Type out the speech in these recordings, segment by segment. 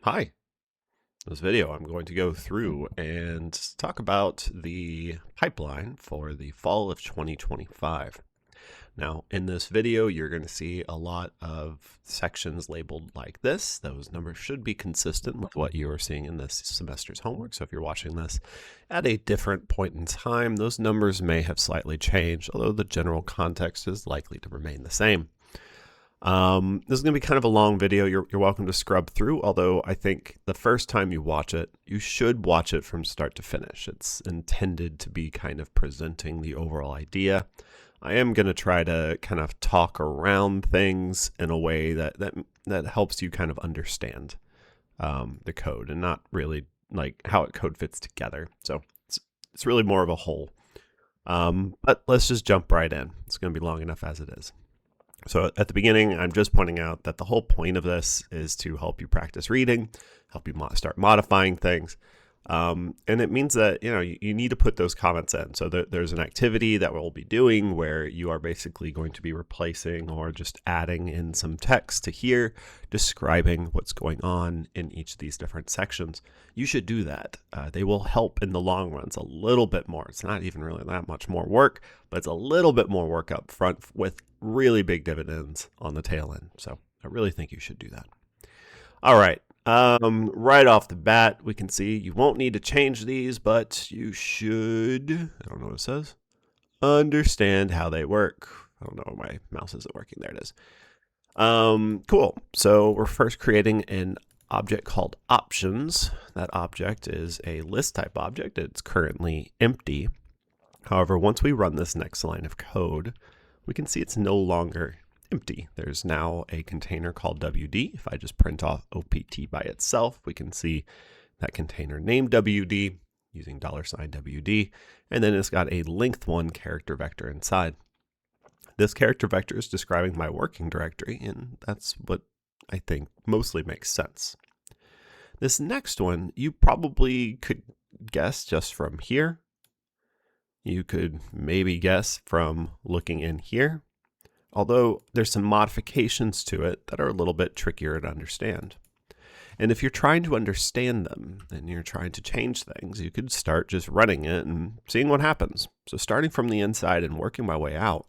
Hi. In this video, I'm going to go through and talk about the pipeline for the fall of 2025. Now, in this video, you're going to see a lot of sections labeled like this. Those numbers should be consistent with what you are seeing in this semester's homework. So if you're watching this at a different point in time, those numbers may have slightly changed, although the general context is likely to remain the same. This is going to be kind of a long video. You're welcome to scrub through, although I think the first time you watch it, you should watch it from start to finish. It's intended to be kind of presenting the overall idea. I am going to try to kind of talk around things in a way that helps you kind of understand the code and not really like how code fits together. So it's really more of a whole. But let's just jump right in. It's going to be long enough as it is. So at the beginning, I'm just pointing out that the whole point of this is to help you practice reading, help you start modifying things. And it means that, you need to put those comments in. So there's an activity that we'll be doing where you are basically going to be replacing or just adding in some text to here, describing what's going on in each of these different sections. You should do that. They will help in the long run. It's a little bit more. It's not even really that much more work, but it's a little bit more work up front with really big dividends on the tail end. So I really think you should do that. All right. Right off the bat, we can see you won't need to change these, but you should, I don't know what it says, understand how they work. I don't know, my mouse isn't working. There it is. Cool. So we're first creating an object called options. That object is a list type object. It's currently empty. However, once we run this next line of code, we can see it's no longer empty. There's now a container called WD. If I just print off OPT by itself, we can see that container named WD using $WD, and then it's got a length 1 character vector inside. This character vector is describing my working directory, and that's what I think mostly makes sense. This next one, you probably could guess just from here. You could maybe guess from looking in here, although there's some modifications to it that are a little bit trickier to understand. And if you're trying to understand them and you're trying to change things, you could start just running it and seeing what happens. So starting from the inside and working my way out,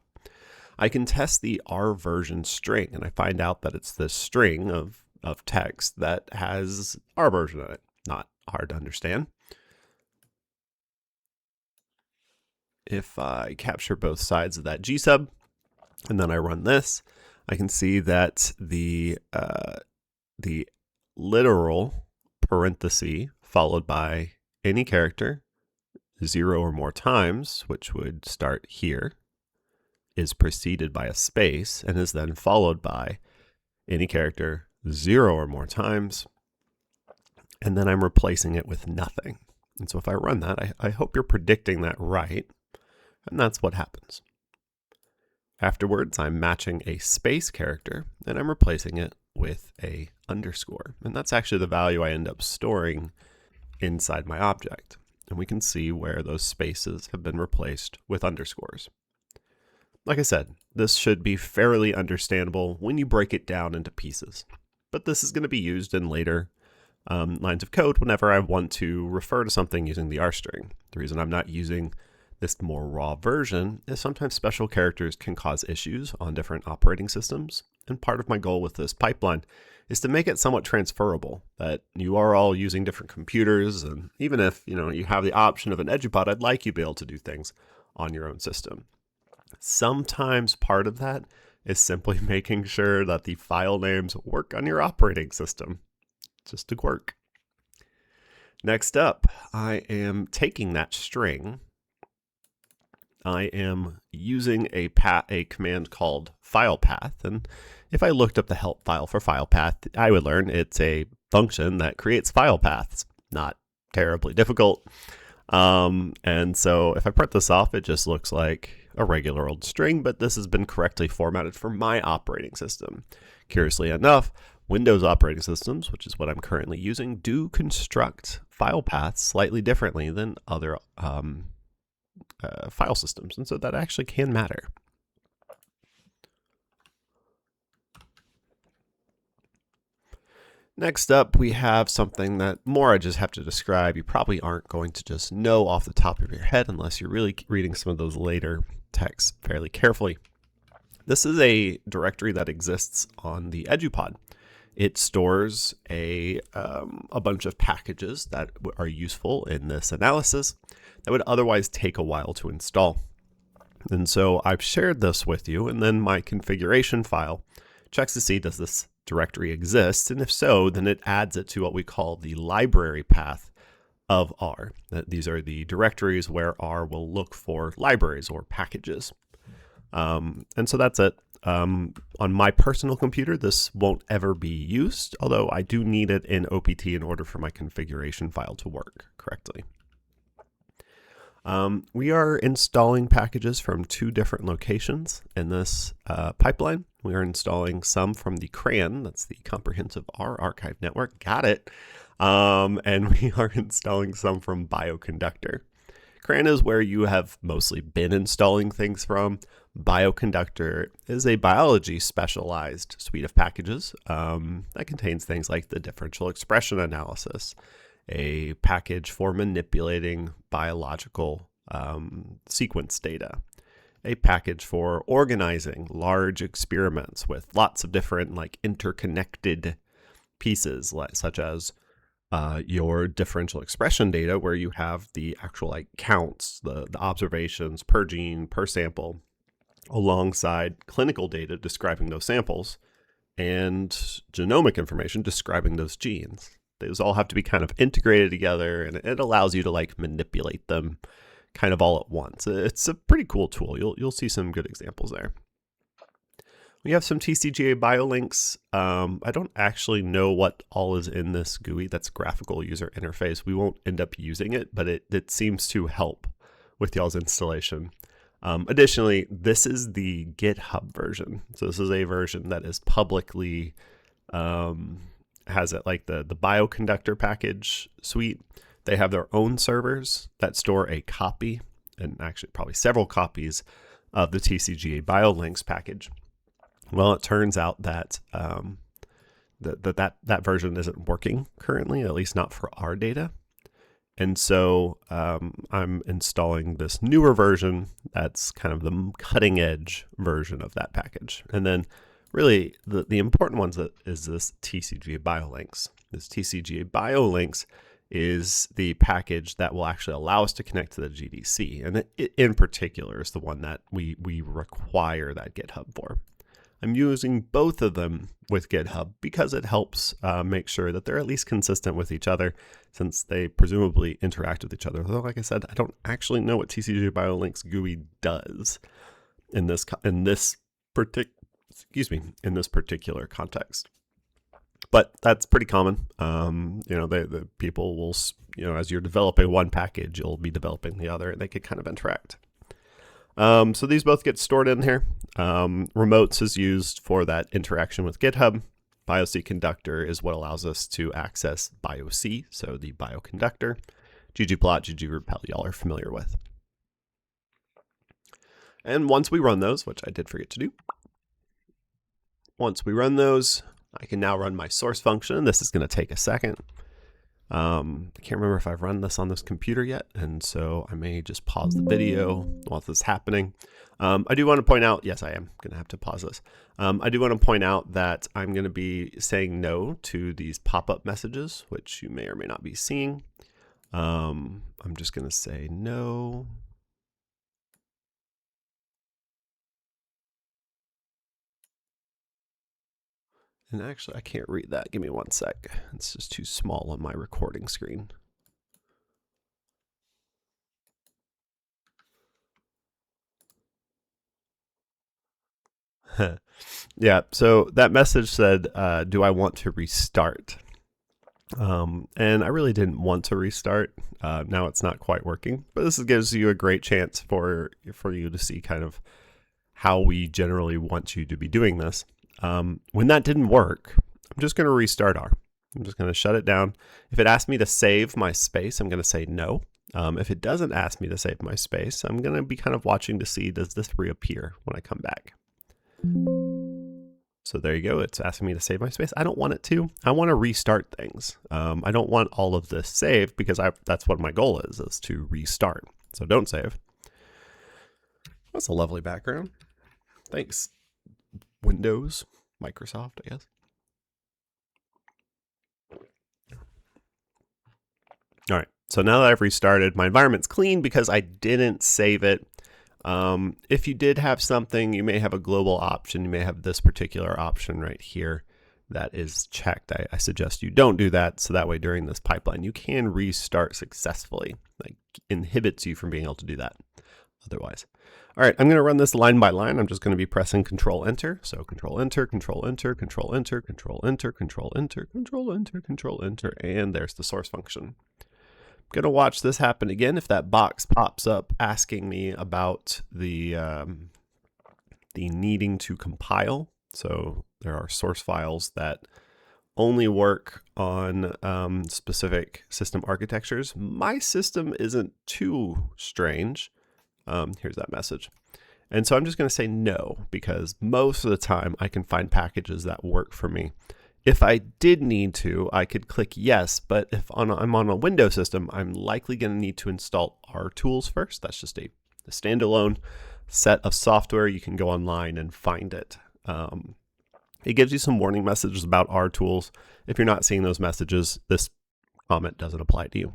I can test the R version string, and I find out that it's this string of text that has R version in it. Not hard to understand. If I capture both sides of that gsub, and then I run this, I can see that the literal parenthesis followed by any character 0 or more times, which would start here, is preceded by a space and is then followed by any character 0 or more times, and then I'm replacing it with nothing. And so if I run that, I hope you're predicting that right, and that's what happens. Afterwards, I'm matching a space character, and I'm replacing it with a underscore. And that's actually the value I end up storing inside my object. And we can see where those spaces have been replaced with underscores. Like I said, this should be fairly understandable when you break it down into pieces. But this is going to be used in later lines of code whenever I want to refer to something using the R string. The reason I'm not using this more raw version is sometimes special characters can cause issues on different operating systems. And part of my goal with this pipeline is to make it somewhat transferable, that you are all using different computers. And even if you have the option of an EduPod, I'd like you to be able to do things on your own system. Sometimes part of that is simply making sure that the file names work on your operating system, just to work. Next up, I am taking that string. I am using a command called filepath, and if I looked up the help file for filepath, I would learn it's a function that creates file paths. Not terribly difficult. And so if I print this off, it just looks like a regular old string, but this has been correctly formatted for my operating system. Curiously enough, Windows operating systems, which is what I'm currently using, do construct file paths slightly differently than other file systems, and so that actually can matter. Next up, we have something that more I just have to describe. You probably aren't going to just know off the top of your head unless you're really reading some of those later texts fairly carefully. This is a directory that exists on the EduPod. It stores a bunch of packages that are useful in this analysis that would otherwise take a while to install. And so I've shared this with you, and then my configuration file checks to see, does this directory exist? And if so, then it adds it to what we call the library path of R. These are the directories where R will look for libraries or packages. And so that's it. On my personal computer, this won't ever be used, although I do need it in OPT in order for my configuration file to work correctly. We are installing packages from 2 different locations in this pipeline. We are installing some from the CRAN, that's the Comprehensive R Archive Network, got it. And we are installing some from Bioconductor. CRAN is where you have mostly been installing things from. Bioconductor is a biology specialized suite of packages that contains things like the differential expression analysis, a package for manipulating biological sequence data, a package for organizing large experiments with lots of different interconnected pieces, such as your differential expression data, where you have the actual counts, the observations per gene, per sample, alongside clinical data describing those samples and genomic information describing those genes. Those all have to be kind of integrated together, and it allows you to manipulate them kind of all at once. It's a pretty cool tool. You'll see some good examples there. We have some TCGA biolinks. I don't actually know what all is in this GUI. That's graphical user interface. We won't end up using it, but it seems to help with y'all's installation. Additionally, this is the GitHub version. So this is a version that is publicly, has it like the Bioconductor package suite. They have their own servers that store a copy, and actually probably several copies, of the TCGA biolinks package. Well, it turns out that that version isn't working currently, at least not for our data. And so I'm installing this newer version that's kind of the cutting edge version of that package. And then really the important ones is this TCGA biolinks. This TCGA biolinks is the package that will actually allow us to connect to the GDC. And it in particular is the one that we require that GitHub for. I'm using both of them with GitHub because it helps make sure that they're at least consistent with each other, since they presumably interact with each other. Although, like I said, I don't actually know what TCGA biolinks GUI does in this particular context. But that's pretty common. The people will, as you're developing one package, you'll be developing the other, and they could kind of interact. So these both get stored in here. Remotes is used for that interaction with GitHub. Bioconductor is what allows us to access BioC, so the Bioconductor. ggplot, ggrepel, y'all are familiar with. And once we run those, which I did forget to do, once we run those, I can now run my source function. This is going to take a second. I can't remember if I've run this on this computer yet, and so I may just pause the video while this is happening. I do want to point out, yes, I am going to have to pause this. I do want to point out that I'm going to be saying no to these pop-up messages, which you may or may not be seeing. I'm just going to say no. And actually, I can't read that. Give me 1 sec. It's just too small on my recording screen. Yeah, so that message said, do I want to restart? And I really didn't want to restart. Now it's not quite working, but this gives you a great chance for you to see kind of how we generally want you to be doing this. When that didn't work, I'm just going to restart R. I'm just going to shut it down. If it asks me to save my space, I'm going to say no. If it doesn't ask me to save my space, I'm going to be kind of watching to see, does this reappear when I come back? So there you go. It's asking me to save my space. I don't want it to. I want to restart things. I don't want all of this saved because that's what my goal is to restart. So don't save. That's a lovely background. Thanks, Windows, Microsoft, I guess. All right, so now that I've restarted, my environment's clean because I didn't save it. If you did have something, you may have a global option. You may have this particular option right here that is checked. I suggest you don't do that, so that way during this pipeline, you can restart successfully. Like, inhibits you from being able to do that otherwise. All right, I'm going to run this line by line. I'm just going to be pressing Control Enter. So Control Enter, Control Enter, Control Enter, Control Enter, Control Enter, Control Enter, Control Enter, and there's the source function. I'm going to watch this happen again. If that box pops up asking me about the needing to compile. So there are source files that only work on specific system architectures. My system isn't too strange. Here's that message. And so I'm just going to say no, because most of the time I can find packages that work for me. If I did need to, I could click yes, but if I'm on a Windows system, I'm likely going to need to install RTools first. That's just a standalone set of software. You can go online and find it. It gives you some warning messages about RTools. If you're not seeing those messages, this comment doesn't apply to you.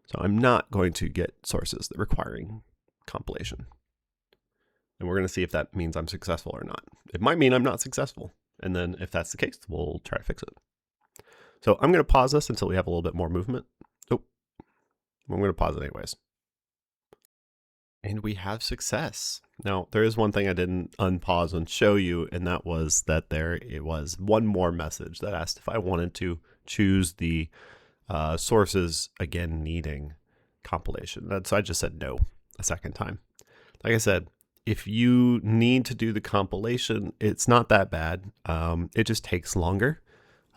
So I'm not going to get sources that requiring compilation. And we're going to see if that means I'm successful or not. It might mean I'm not successful. And then if that's the case, we'll try to fix it. So I'm going to pause this until we have a little bit more movement. Oh, I'm going to pause it anyways. And we have success. Now, there is one thing I didn't unpause and show you, and that was that it was one more message that asked if I wanted to choose the sources, again, needing compilation. So I just said no a second time. Like I said, if you need to do the compilation, it's not that bad. It just takes longer,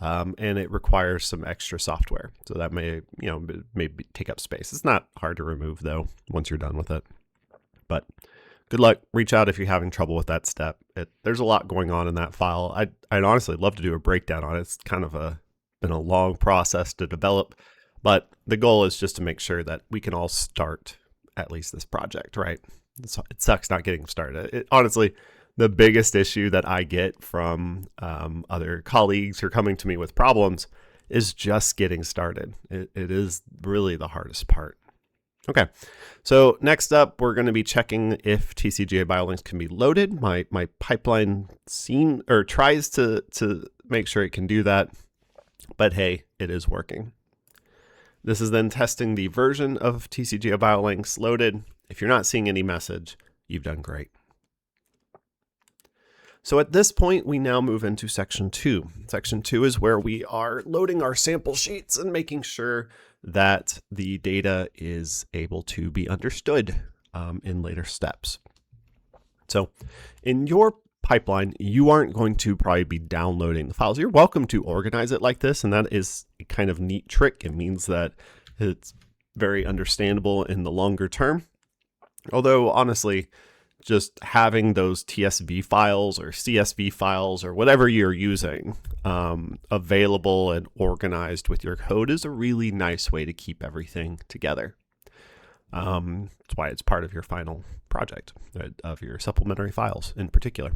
and it requires some extra software. So that may take up space. It's not hard to remove though once you're done with it. But good luck. Reach out if you're having trouble with that step. There's a lot going on in that file. I'd honestly love to do a breakdown on it. It's kind of been a long process to develop, but the goal is just to make sure that we can all start at least this project, right? It sucks not getting started. Honestly, the biggest issue that I get from other colleagues who are coming to me with problems is just getting started. It is really the hardest part. Okay, so next up, we're going to be checking if TCGA biolinks can be loaded. My pipeline tries to make sure it can do that, but hey, it is working. This is then testing the version of TCGA biolinks loaded. If you're not seeing any message, you've done great. So at this point, we now move into section 2. Section 2 is where we are loading our sample sheets and making sure that the data is able to be understood in later steps. So in your pipeline, you aren't going to probably be downloading the files. You're welcome to organize it like this, and that is a kind of neat trick. It means that it's very understandable in the longer term. Although, honestly, just having those TSV files or CSV files or whatever you're using available and organized with your code is a really nice way to keep everything together. That's why it's part of your final project, of your supplementary files in particular.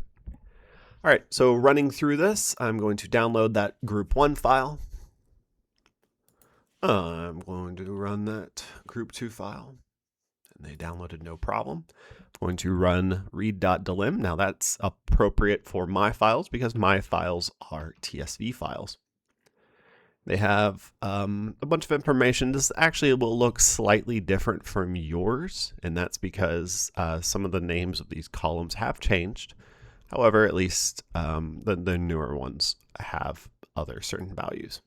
All right, so running through this, I'm going to download that group 1 file. I'm going to run that group 2 file. They downloaded no problem. I'm going to run read.delim. Now that's appropriate for my files because my files are TSV files. They have a bunch of information. This actually will look slightly different from yours, and that's because some of the names of these columns have changed. However, at least the newer ones have other certain values.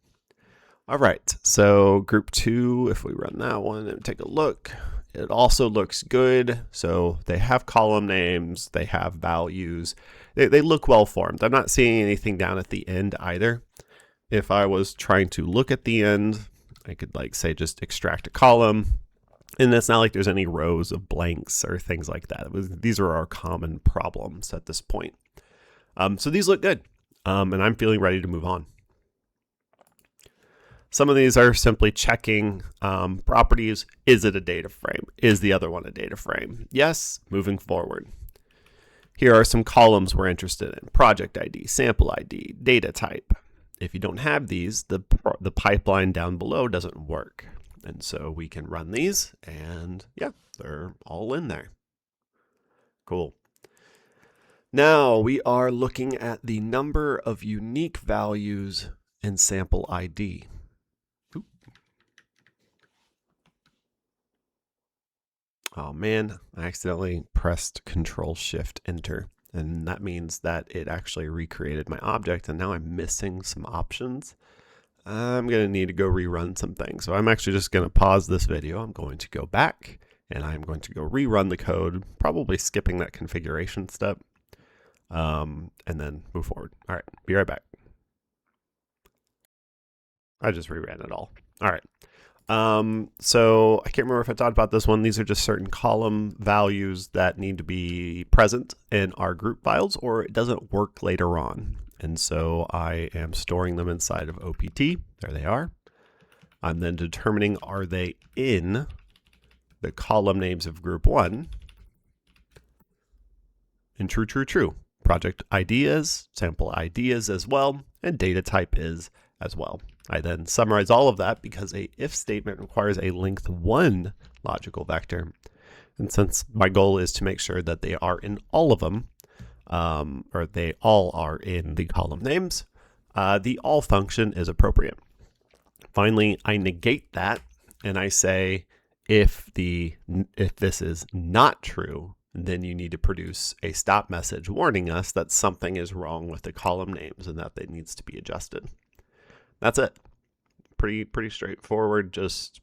All right, so group 2, if we run that one and take a look, it also looks good. So they have column names, they have values, they look well formed. I'm not seeing anything down at the end either. If I was trying to look at the end, I could say just extract a column, and it's not like there's any rows of blanks or things like that. These are our common problems at this point. So these look good, and I'm feeling ready to move on. Some of these are simply checking properties. Is it a data frame? Is the other one a data frame? Yes, moving forward. Here are some columns we're interested in: project ID, sample ID, data type. If you don't have these, the pipeline down below doesn't work. And so we can run these, and yeah, they're all in there. Cool. Now we are looking at the number of unique values in sample ID. Oh man, I accidentally pressed Control-Shift-Enter, and that means that it actually recreated my object, and now I'm missing some options. I'm going to need to go rerun some things. So I'm actually just going to pause this video. I'm going to go back, and I'm going to go rerun the code, probably skipping that configuration step, and then move forward. All right, be right back. I just reran it all. All right. So I can't remember if I talked about this one. These are just certain column values that need to be present in our group files, or it doesn't work later on. And so I am storing them inside of OPT. There they are. I'm then determining, are they in the column names of group 1? And true, true, true. Project ID is, sample ID is as well, and data type is as well. I then summarize all of that because a if statement requires a length 1 logical vector. And since my goal is to make sure that they are in all of them, or they all are in the column names, the all function is appropriate. Finally, I negate that and I say, if this is not true, then you need to produce a stop message warning us that something is wrong with the column names and that it needs to be adjusted. That's it. Pretty straightforward, just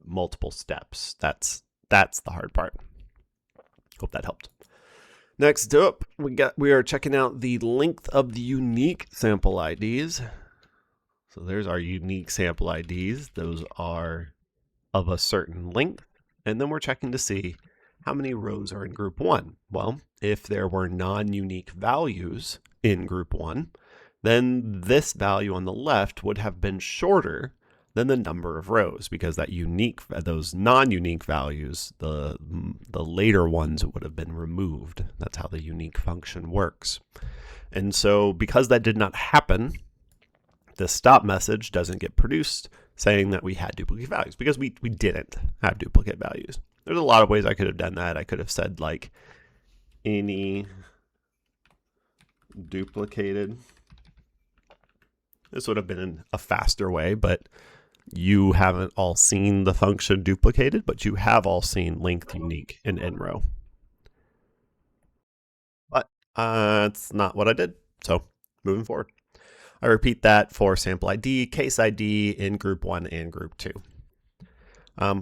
multiple steps. That's the hard part. Hope that helped. Next up, we are checking out the length of the unique sample IDs. So there's our unique sample IDs. Those are of a certain length. And then we're checking to see how many rows are in group 1. Well, if there were non-unique values in group 1, then this value on the left would have been shorter than the number of rows, because those non-unique values, the later ones would have been removed. That's how the unique function works. And so because that did not happen, the stop message doesn't get produced saying that we had duplicate values, because we didn't have duplicate values. There's a lot of ways I could have done that. I could have said like any duplicated. This would have been a faster way, but you haven't all seen the function duplicated, but you have all seen length unique and in row. But that's not what I did. So moving forward, I repeat that for sample ID, case ID in group 1 and group 2.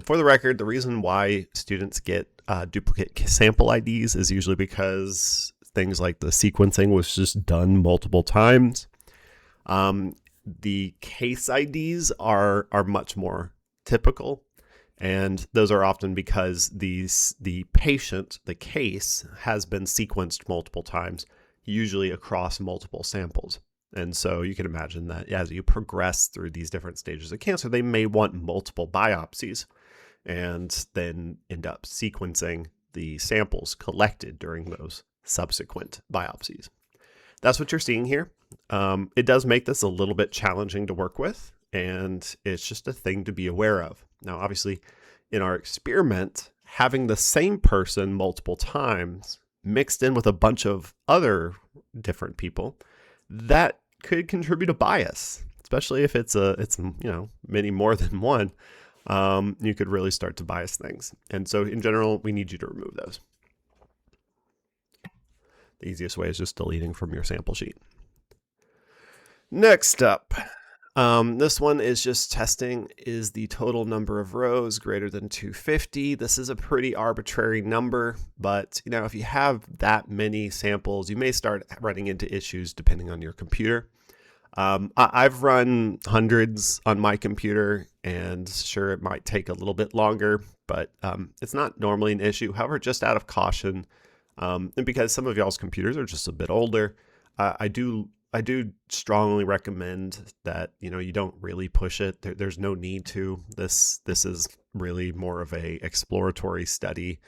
For the record, the reason why students get duplicate sample IDs is usually because things like the sequencing was just done multiple times. The case IDs are much more typical, and those are often because the case has been sequenced multiple times, usually across multiple samples. And so you can imagine that as you progress through these different stages of cancer, they may want multiple biopsies and then end up sequencing the samples collected during those subsequent biopsies. That's what you're seeing here. It does make this a little bit challenging to work with, and it's just a thing to be aware of. Now, obviously, in our experiment, having the same person multiple times mixed in with a bunch of other different people, that could contribute a bias, especially if it's many more than one. You could really start to bias things. And so in general, we need you to remove those. The easiest way is just deleting from your sample sheet. Next up, this one is just testing, is the total number of rows greater than 250? This is a pretty arbitrary number, but if you have that many samples, you may start running into issues depending on your computer. I've run hundreds on my computer, and sure, it might take a little bit longer, but it's not normally an issue. However, just out of caution, and because some of y'all's computers are just a bit older, I do strongly recommend that you don't really push it. There's no need to. This is really more of a exploratory study,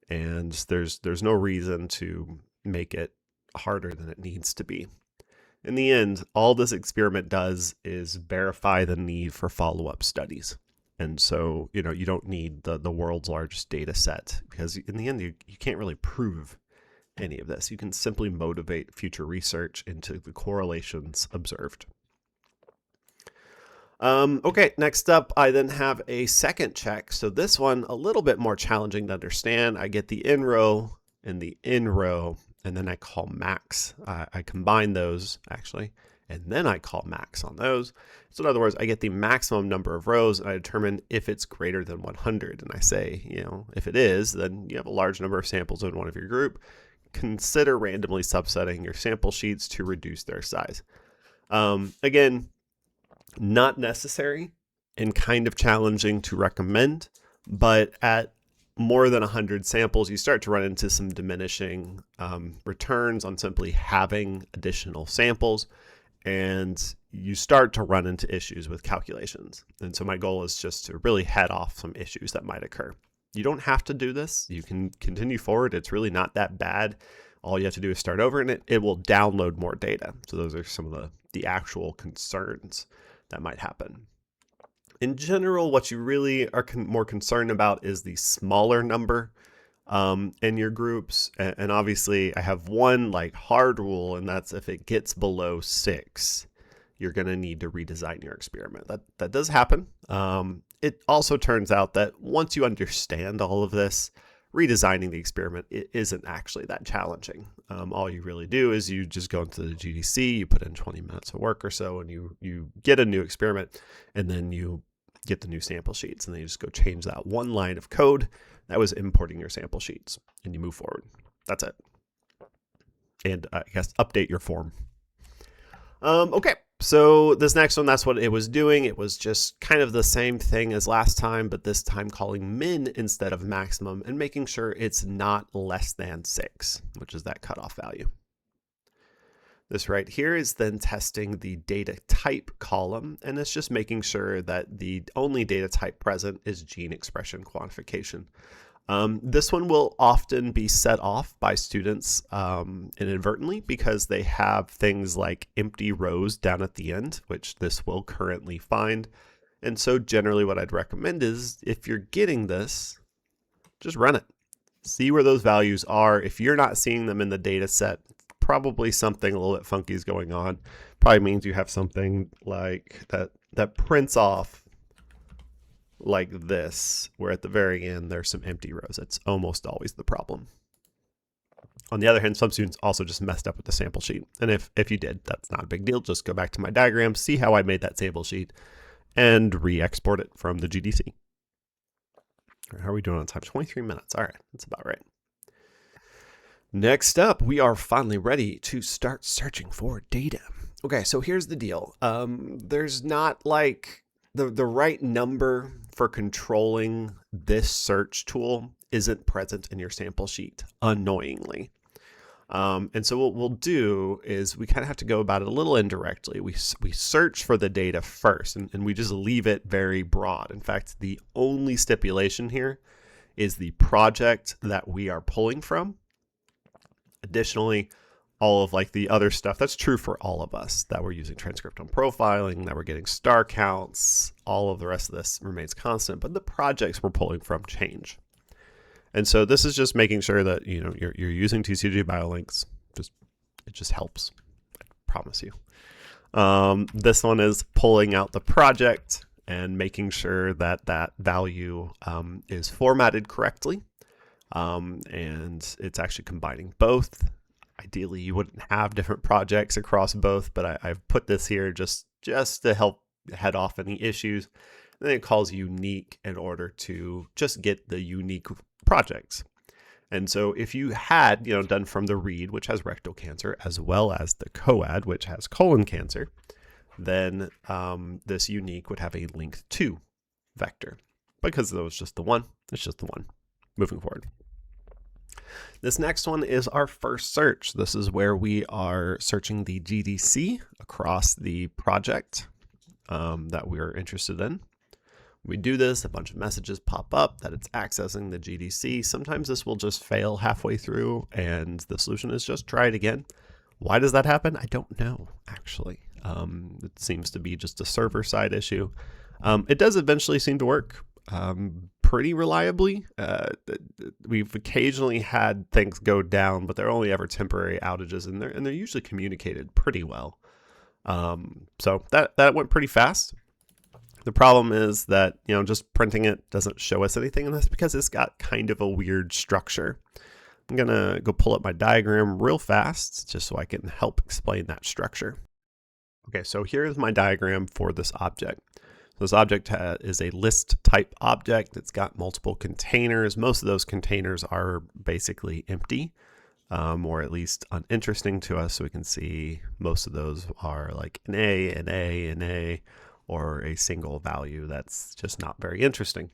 and there's no reason to make it harder than it needs to be. In the end, all this experiment does is verify the need for follow-up studies. And so, you don't need the world's largest data set, because in the end, you can't really prove any of this. You can simply motivate future research into the correlations observed. Okay, next up, I then have a second check. So this one, a little bit more challenging to understand. I get the in row and the in row, and then I call max. I combine those, actually, and then I call max on those. So in other words, I get the maximum number of rows, and I determine if it's greater than 100. And I say, if it is, then you have a large number of samples in one of your group. Consider randomly subsetting your sample sheets to reduce their size. Again, not necessary and kind of challenging to recommend, but at more than 100 samples, you start to run into some diminishing returns on simply having additional samples, and you start to run into issues with calculations. And so my goal is just to really head off some issues that might occur. You don't have to do this. You can continue forward. It's really not that bad. All you have to do is start over, and it will download more data. So those are some of the actual concerns that might happen. In general, what you really are more concerned about is the smaller number in your groups. And obviously, I have one hard rule, and that's if it gets below 6, you're going to need to redesign your experiment. That does happen. It also turns out that once you understand all of this, redesigning the experiment isn't actually that challenging. All you really do is you just go into the GDC, you put in 20 minutes of work or so, and you get a new experiment, and then you get the new sample sheets, and then you just go change that one line of code that was importing your sample sheets, and you move forward. That's it. And I guess update your form. Okay, so this next one, that's what it was doing. It was just kind of the same thing as last time, but this time calling min instead of maximum and making sure it's not less than 6, which is that cutoff value. This right here is then testing the data type column, and it's just making sure that the only data type present is gene expression quantification. This one will often be set off by students inadvertently because they have things like empty rows down at the end, which this will currently find. And so generally what I'd recommend is if you're getting this, just run it. See where those values are. If you're not seeing them in the data set, probably something a little bit funky is going on. Probably means you have something like that prints off like this, where at the very end there's some empty rows. That's almost always the problem. On the other hand, some students also just messed up with the sample sheet. And if you did, that's not a big deal. Just go back to my diagram, see how I made that sample sheet, and re-export it from the GDC. All right, how are we doing on time? 23 minutes. All right, that's about right. Next up, we are finally ready to start searching for data. Okay, so here's the deal. There's not the right number for controlling this search tool isn't present in your sample sheet, annoyingly. And so what we'll do is we kind of have to go about it a little indirectly. We search for the data first, and we just leave it very broad. In fact, the only stipulation here is the project that we are pulling from. Additionally, all of the other stuff, that's true for all of us, that we're using transcriptome profiling, that we're getting star counts, all of the rest of this remains constant, but the projects we're pulling from change. And so this is just making sure that you're using TCG biolinks. It just helps, I promise you. This one is pulling out the project and making sure that that value is formatted correctly. And it's actually combining both. Ideally, you wouldn't have different projects across both, but I've put this here just to help head off any issues. And then it calls unique in order to just get the unique projects. And so if you had done from the read, which has rectal cancer, as well as the coad, which has colon cancer, then this unique would have a linked to vector. Because it was just the one, it's just the one. Moving forward. This next one is our first search. This is where we are searching the GDC across the project that we're interested in. We do this, a bunch of messages pop up that it's accessing the GDC. Sometimes this will just fail halfway through and the solution is just try it again. Why does that happen? I don't know, actually. It seems to be just a server side issue. It does eventually seem to work pretty reliably. We've occasionally had things go down, but they're only ever temporary outages, and they're usually communicated pretty well. So that went pretty fast. The problem is that, just printing it doesn't show us anything, and that's because it's got kind of a weird structure. I'm gonna go pull up my diagram real fast just so I can help explain that structure. Okay, so here's my diagram for this object. This object is a list type object. It's got multiple containers. Most of those containers are basically empty, or at least uninteresting to us. So we can see most of those are like an A, an A, an A, or a single value that's just not very interesting.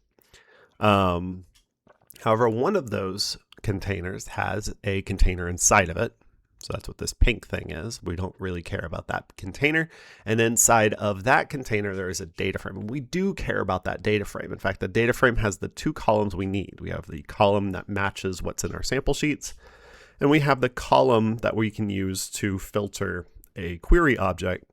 However, one of those containers has a container inside of it. So that's what this pink thing is. We don't really care about that container. And inside of that container, there is a data frame. And we do care about that data frame. In fact, the data frame has the two columns we need. We have the column that matches what's in our sample sheets. And we have the column that we can use to filter a query object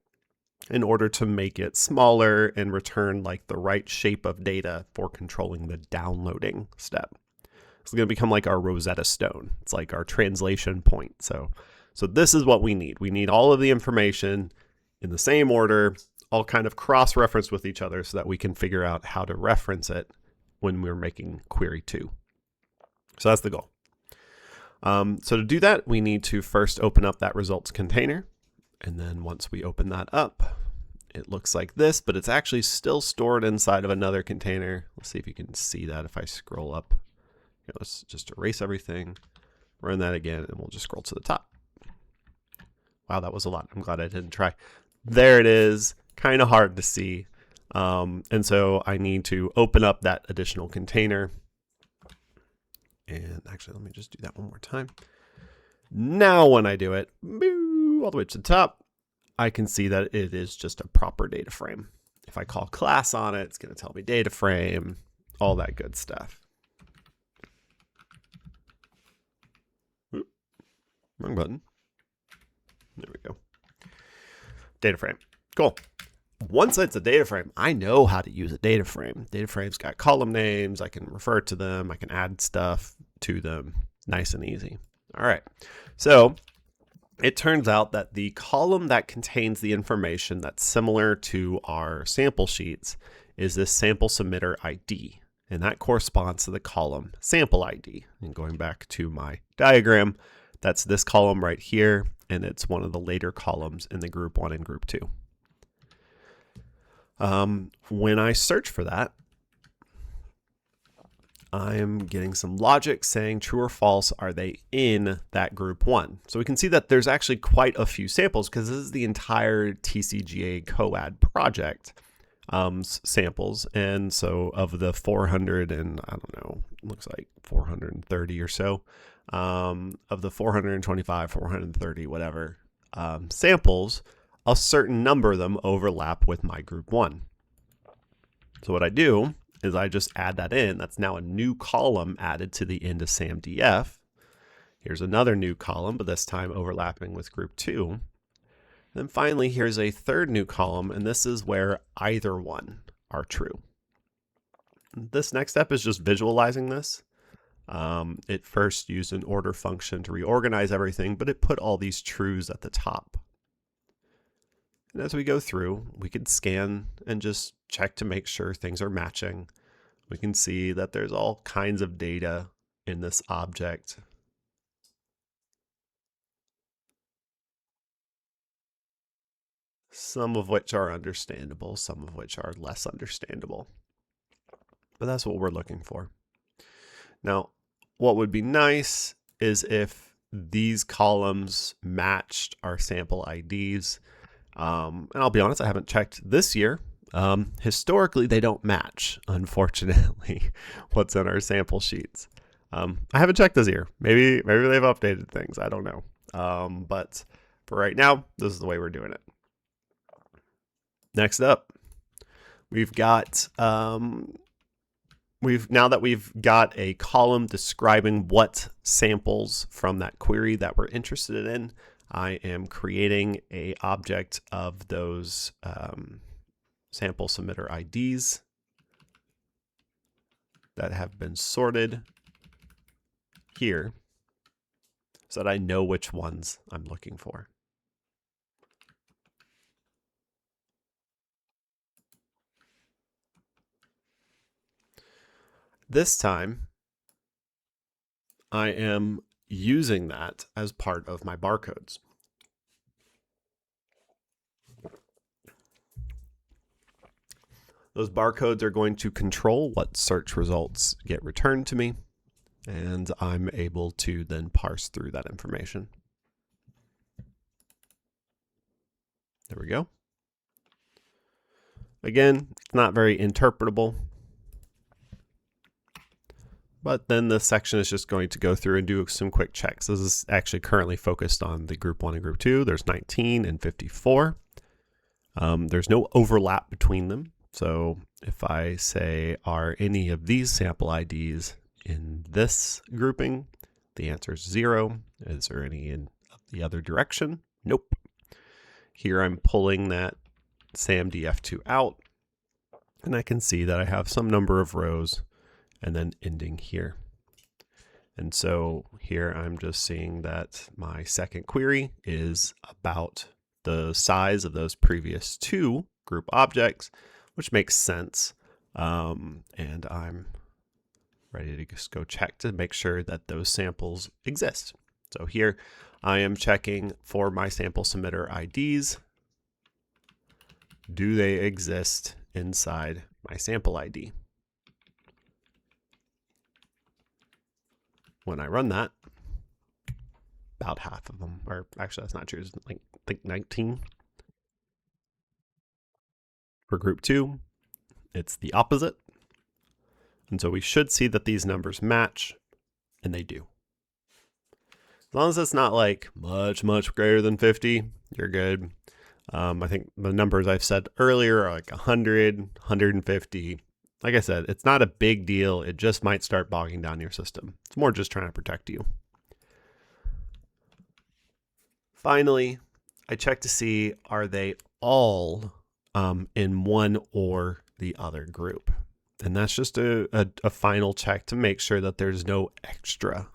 in order to make it smaller and return like the right shape of data for controlling the downloading step. It's going to become like our Rosetta Stone. It's like our translation point. So this is what we need. We need all of the information in the same order, all kind of cross-referenced with each other so that we can figure out how to reference it when we're making query 2. So that's the goal. So to do that, we need to first open up that results container. And then once we open that up, it looks like this, but it's actually still stored inside of another container. Let's see if you can see that if I scroll up. Here, let's just erase everything, run that again, and we'll just scroll to the top. Wow, that was a lot. I'm glad I didn't try. There it is. Kind of hard to see. And so I need to open up that additional container. And actually, let me just do that one more time. Now when I do it, all the way to the top, I can see that it is just a proper data frame. If I call class on it, it's going to tell me data frame, all that good stuff. Oop, wrong button. There we go. Data frame. Cool. Once it's a data frame, I know how to use a data frame. Data frame's got column names. I can refer to them. I can add stuff to them. Nice and easy. All right. So it turns out that the column that contains the information that's similar to our sample sheets is this sample submitter ID. And that corresponds to the column sample ID. And going back to my diagram, that's this column right here. And it's one of the later columns in the group 1 and group 2. When I search for that, I'm getting some logic saying true or false, are they in that group 1? So we can see that there's actually quite a few samples because this is the entire TCGA COAD project samples. And so of the 400 and I don't know, looks like 430 or so, of the 425, 430, whatever, samples, a certain number of them overlap with my group 1. So what I do is I just add that in. That's now a new column added to the end of SAMDF. Here's another new column, but this time overlapping with group 2. Then finally, here's a third new column, and this is where either one are true. This next step is just visualizing this. It first used an order function to reorganize everything, but it put all these trues at the top. And as we go through, we can scan and just check to make sure things are matching. We can see that there's all kinds of data in this object. Some of which are understandable, some of which are less understandable. But that's what we're looking for. Now, what would be nice is if these columns matched our sample IDs. And I'll be honest, I haven't checked this year. Historically, they don't match, unfortunately, what's in our sample sheets. I haven't checked this year. Maybe they've updated things. I don't know. But for right now, this is the way we're doing it. Next up, we've got now that we've got a column describing what samples from that query that we're interested in, I am creating a object of those sample submitter IDs that have been sorted here so that I know which ones I'm looking for. This time, I am using that as part of my barcodes. Those barcodes are going to control what search results get returned to me, and I'm able to then parse through that information. There we go. Again, it's not very interpretable, but then this section is just going to go through and do some quick checks. This is actually currently focused on the group 1 and group 2. There's 19 and 54. There's no overlap between them. So if I say, are any of these sample IDs in this grouping? The answer is 0. Is there any in the other direction? Nope. Here I'm pulling that SAMDF2 out, and I can see that I have some number of rows and then ending here. And so here I'm just seeing that my second query is about the size of those previous 2 group objects, which makes sense. And I'm ready to just go check to make sure that those samples exist. So here I am checking for my sample submitter IDs. Do they exist inside my sample ID? When I run that, about half of them, or actually that's not true, it's like I think 19. For group 2, it's the opposite. And so we should see that these numbers match, and they do. As long as it's not like much greater than 50, you're good. I think the numbers I've said earlier are like 100, 150. Like I said, it's not a big deal. It just might start bogging down your system. It's more just trying to protect you. Finally, I check to see, are they all in one or the other group? And that's just a final check to make sure that there's no extra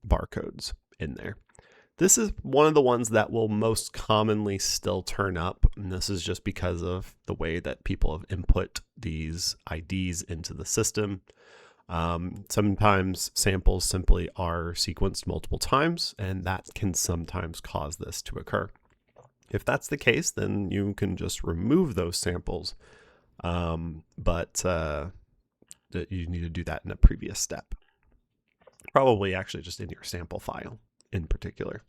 barcodes in there. This is one of the ones that will most commonly still turn up, and this is just because of the way that people have input these IDs into the system. Sometimes samples simply are sequenced multiple times, and that can sometimes cause this to occur. If that's the case, then you can just remove those samples, but you need to do that in a previous step. Probably actually just in your sample file in particular.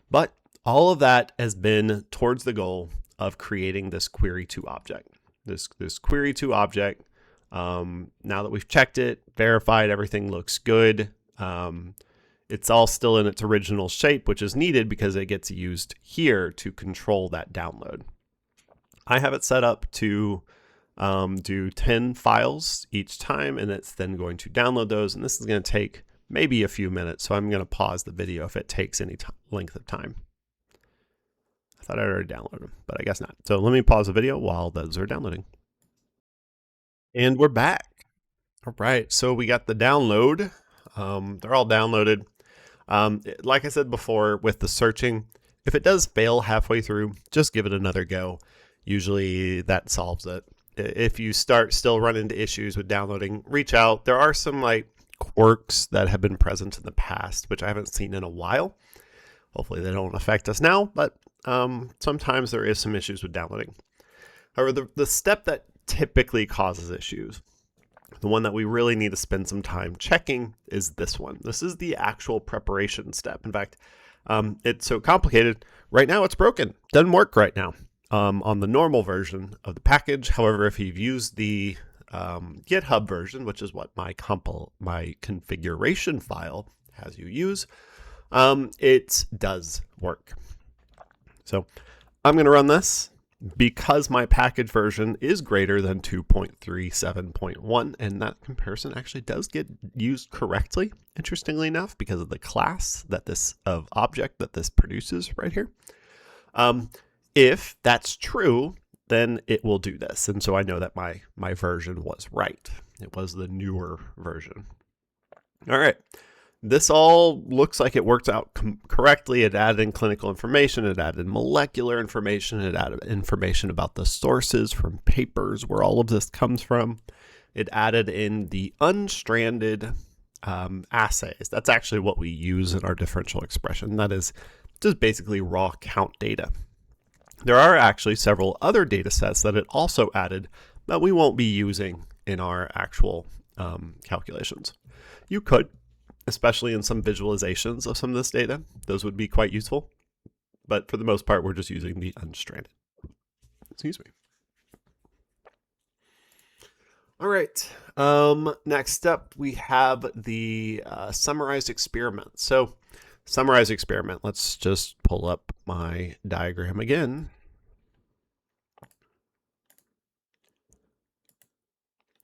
But all of that has been towards the goal of creating this query2 object. This query2 object, now that we've checked it, verified everything looks good, it's all still in its original shape, which is needed because it gets used here to control that download. I have it set up to do 10 files each time, and it's then going to download those, and this is going to take maybe a few minutes, so I'm going to pause the video if it takes any length of time. I thought I already downloaded them, but I guess not. So let me pause the video while those are downloading. And we're back. All right, so we got the download. They're all downloaded. Like I said before, with the searching, if it does fail halfway through, just give it another go. Usually that solves it. If you start still run into issues with downloading, reach out. There are some like quirks that have been present in the past, which I haven't seen in a while. Hopefully they don't affect us now, but sometimes there is some issues with downloading. However, the step that typically causes issues, the one that we really need to spend some time checking, is this one. This is the actual preparation step. In fact, it's so complicated. Right now it's broken. Doesn't work right now on the normal version of the package. However, if you've used the GitHub version, which is what my configuration file has you use, it does work. So I'm going to run this. Because my package version is greater than 2.37.1, and that comparison actually does get used correctly, interestingly enough, because of the class that of object that this produces right here. If that's true, then it will do this. And so I know that my version was right. It was the newer version. All right. This all looks like it worked out correctly. It added in clinical information, it added molecular information, it added information about the sources from papers where all of this comes from. It added in the unstranded assays. That's actually what we use in our differential expression. That is just basically raw count data. There are actually several other data sets that it also added that we won't be using in our actual calculations. You could, especially in some visualizations of some of this data. Those would be quite useful. But for the most part, we're just using the unstranded. Excuse me. All right. Next up, we have the summarized experiment. So summarized experiment. Let's just pull up my diagram again.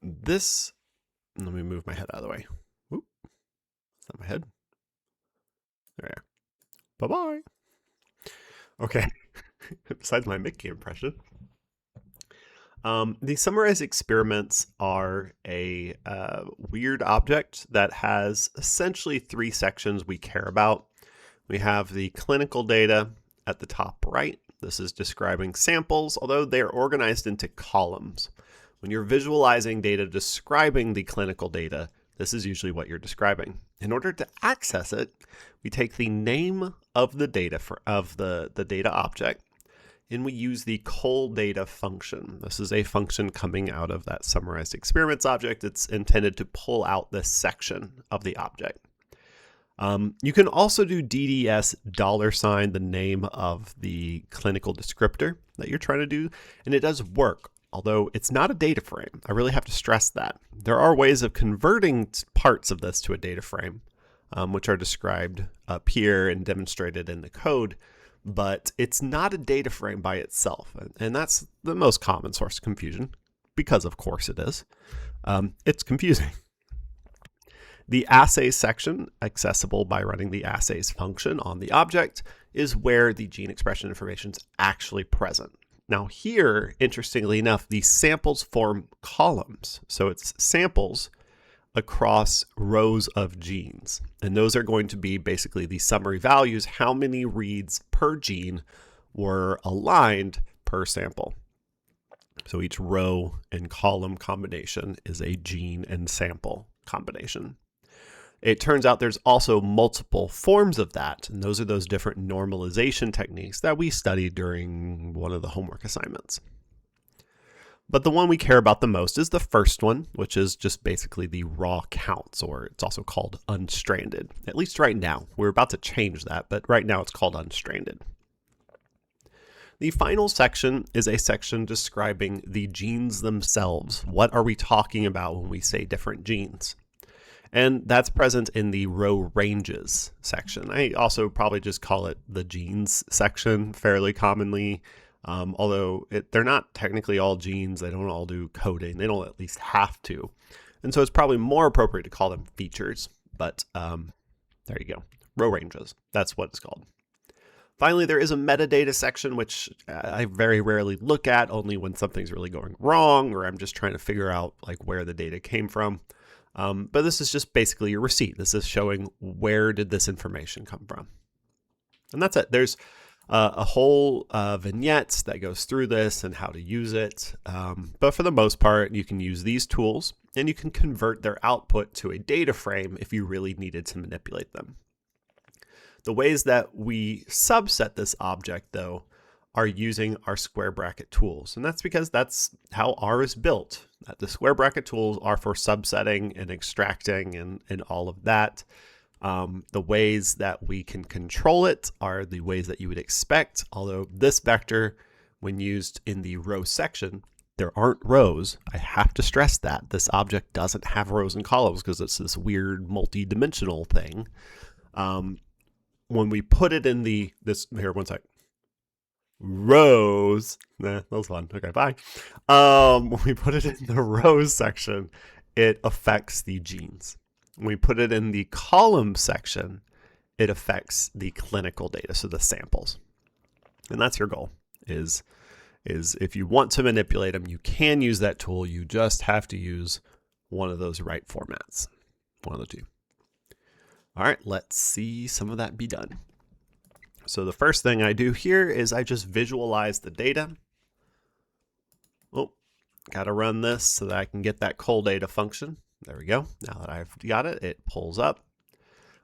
Let me move my head out of the way. Whoop. It's not my head. There we are. Bye-bye. Okay. Besides my Mickey impression. The summarized experiments are a weird object that has essentially 3 sections we care about. We have the clinical data at the top right. This is describing samples, although they are organized into columns. When you're visualizing data describing the clinical data, this is usually what you're describing. In order to access it, we take the name of the data of the data object, and we use the col_data function. This is a function coming out of that summarized experiments object. It's intended to pull out this section of the object. You can also do DDS $, the name of the clinical descriptor that you're trying to do, and it does work, although it's not a data frame. I really have to stress that. There are ways of converting parts of this to a data frame, which are described up here and demonstrated in the code, but it's not a data frame by itself. And that's the most common source of confusion, because of course it is. It's confusing. The assays section, accessible by running the assays function on the object, is where the gene expression information is actually present. Now here, interestingly enough, the samples form columns. So it's samples across rows of genes. And those are going to be basically the summary values, how many reads per gene were aligned per sample. So each row and column combination is a gene and sample combination. It turns out there's also multiple forms of that, and those are those different normalization techniques that we studied during one of the homework assignments. But the one we care about the most is the first one, which is just basically the raw counts, or it's also called unstranded. At least right now. We're about to change that, but right now it's called unstranded. The final section is a section describing the genes themselves. What are we talking about when we say different genes? And that's present in the row ranges section. I also probably just call it the genes section fairly commonly, although they're not technically all genes. They don't all do coding. They don't at least have to. And so it's probably more appropriate to call them features, but there you go. Row ranges, that's what it's called. Finally, there is a metadata section, which I very rarely look at, only when something's really going wrong or I'm just trying to figure out like where the data came from. But this is just basically your receipt. This is showing where did this information come from. And that's it. There's a whole vignette that goes through this and how to use it. But for the most part, you can use these tools and you can convert their output to a data frame if you really needed to manipulate them. The ways that we subset this object, though, are using our square bracket tools. And that's because that's how R is built. The square bracket tools are for subsetting and extracting and all of that. The ways that we can control it are the ways that you would expect, although this vector, when used in the row section, there aren't rows. I have to stress that this object doesn't have rows and columns because it's this weird multi-dimensional thing. When we put it in here, one sec. Rows. Nah, that was fun. Okay, bye. When we put it in the rows section, it affects the genes. When we put it in the column section, it affects the clinical data, so the samples. And that's your goal, is if you want to manipulate them, you can use that tool. You just have to use one of those right formats, one of the two. All right, let's see some of that be done. So the first thing I do here is I just visualize the data. Oh, got to run this so that I can get that col data function. There we go. Now that I've got it, it pulls up.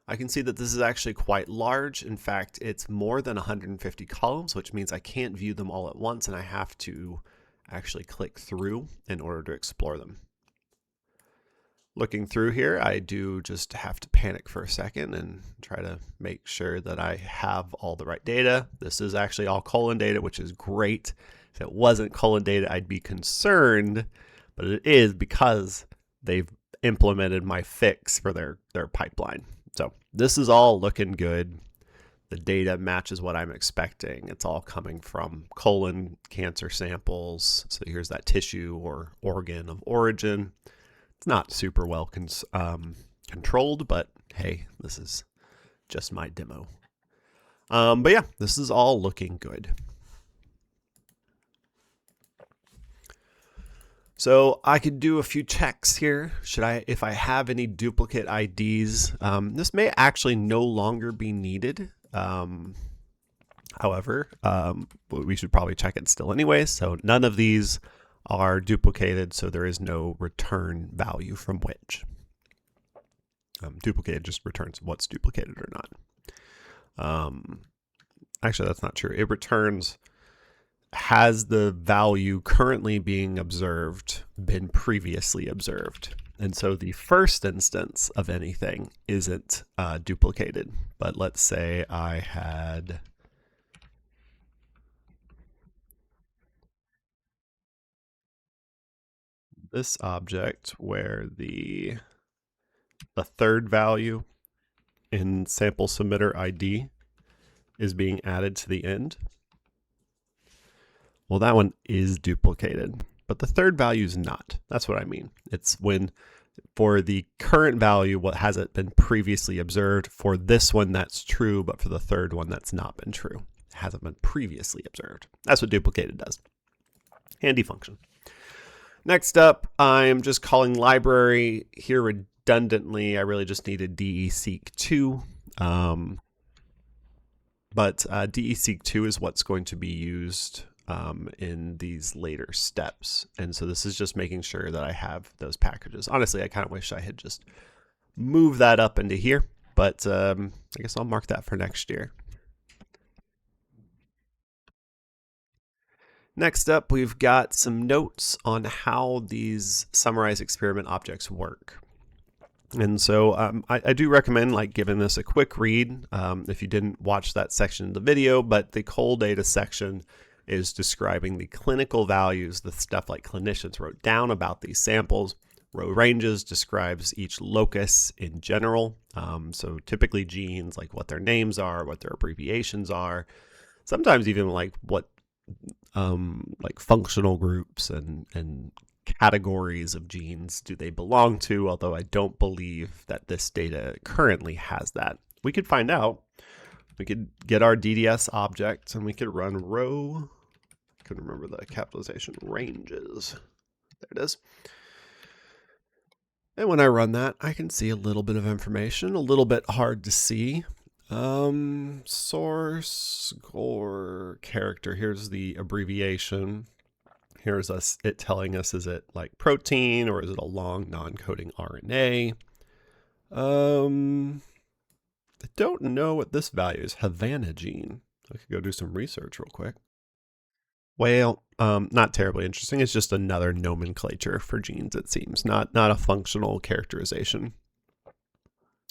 I can see that this is actually quite large. In fact, it's more than 150 columns, which means I can't view them all at once, and I have to actually click through in order to explore them. Looking through here, I do just have to panic for a second and try to make sure that I have all the right data. This is actually all colon data, which is great. If it wasn't colon data, I'd be concerned, but it is because they've implemented my fix for their pipeline. So this is all looking good. The data matches what I'm expecting. It's all coming from colon cancer samples. So here's that tissue or organ of origin. It's not super well controlled, but hey, this is just my demo. But yeah, this is all looking good. So I could do a few checks here. If I have any duplicate IDs, this may actually no longer be needed. However, we should probably check it still anyway. So none of these are duplicated, so there is no return value from which. Duplicated just returns what's duplicated or not. Actually, that's not true. It returns, has the value currently being observed been previously observed? And so the first instance of anything isn't duplicated. But let's say I had this object where the third value in sample submitter ID is being added to the end. Well, that one is duplicated, but the third value is not. That's what I mean. It's when for the current value, what hasn't been previously observed. For this one, that's true, but for the third one, that's not been true. It hasn't been previously observed. That's what duplicated does. Handy function. Next up, I'm just calling library here redundantly. I really just needed DESeq2. But DESeq2 is what's going to be used in these later steps. And so this is just making sure that I have those packages. Honestly, I kind of wish I had just moved that up into here, but I guess I'll mark that for next year. Next up, we've got some notes on how these summarized experiment objects work. And so I do recommend giving this a quick read if you didn't watch that section of the video, but the col data section is describing the clinical values, the stuff like clinicians wrote down about these samples. Row ranges describes each locus in general. So typically genes, like what their names are, what their abbreviations are, sometimes even what functional groups and categories of genes do they belong to, although I don't believe that this data currently has that. We could find out. We could get our DDS object and we could run row, I couldn't remember the capitalization, ranges. There it is. And when I run that, I can see a little bit of information, a little bit hard to see. Source, gore, character. Here's the abbreviation. Here's it telling us, is it like protein or is it a long non-coding RNA? I don't know what this value is. Havana gene. I could go do some research real quick. Well, not terribly interesting. It's just another nomenclature for genes, it seems. Not a functional characterization.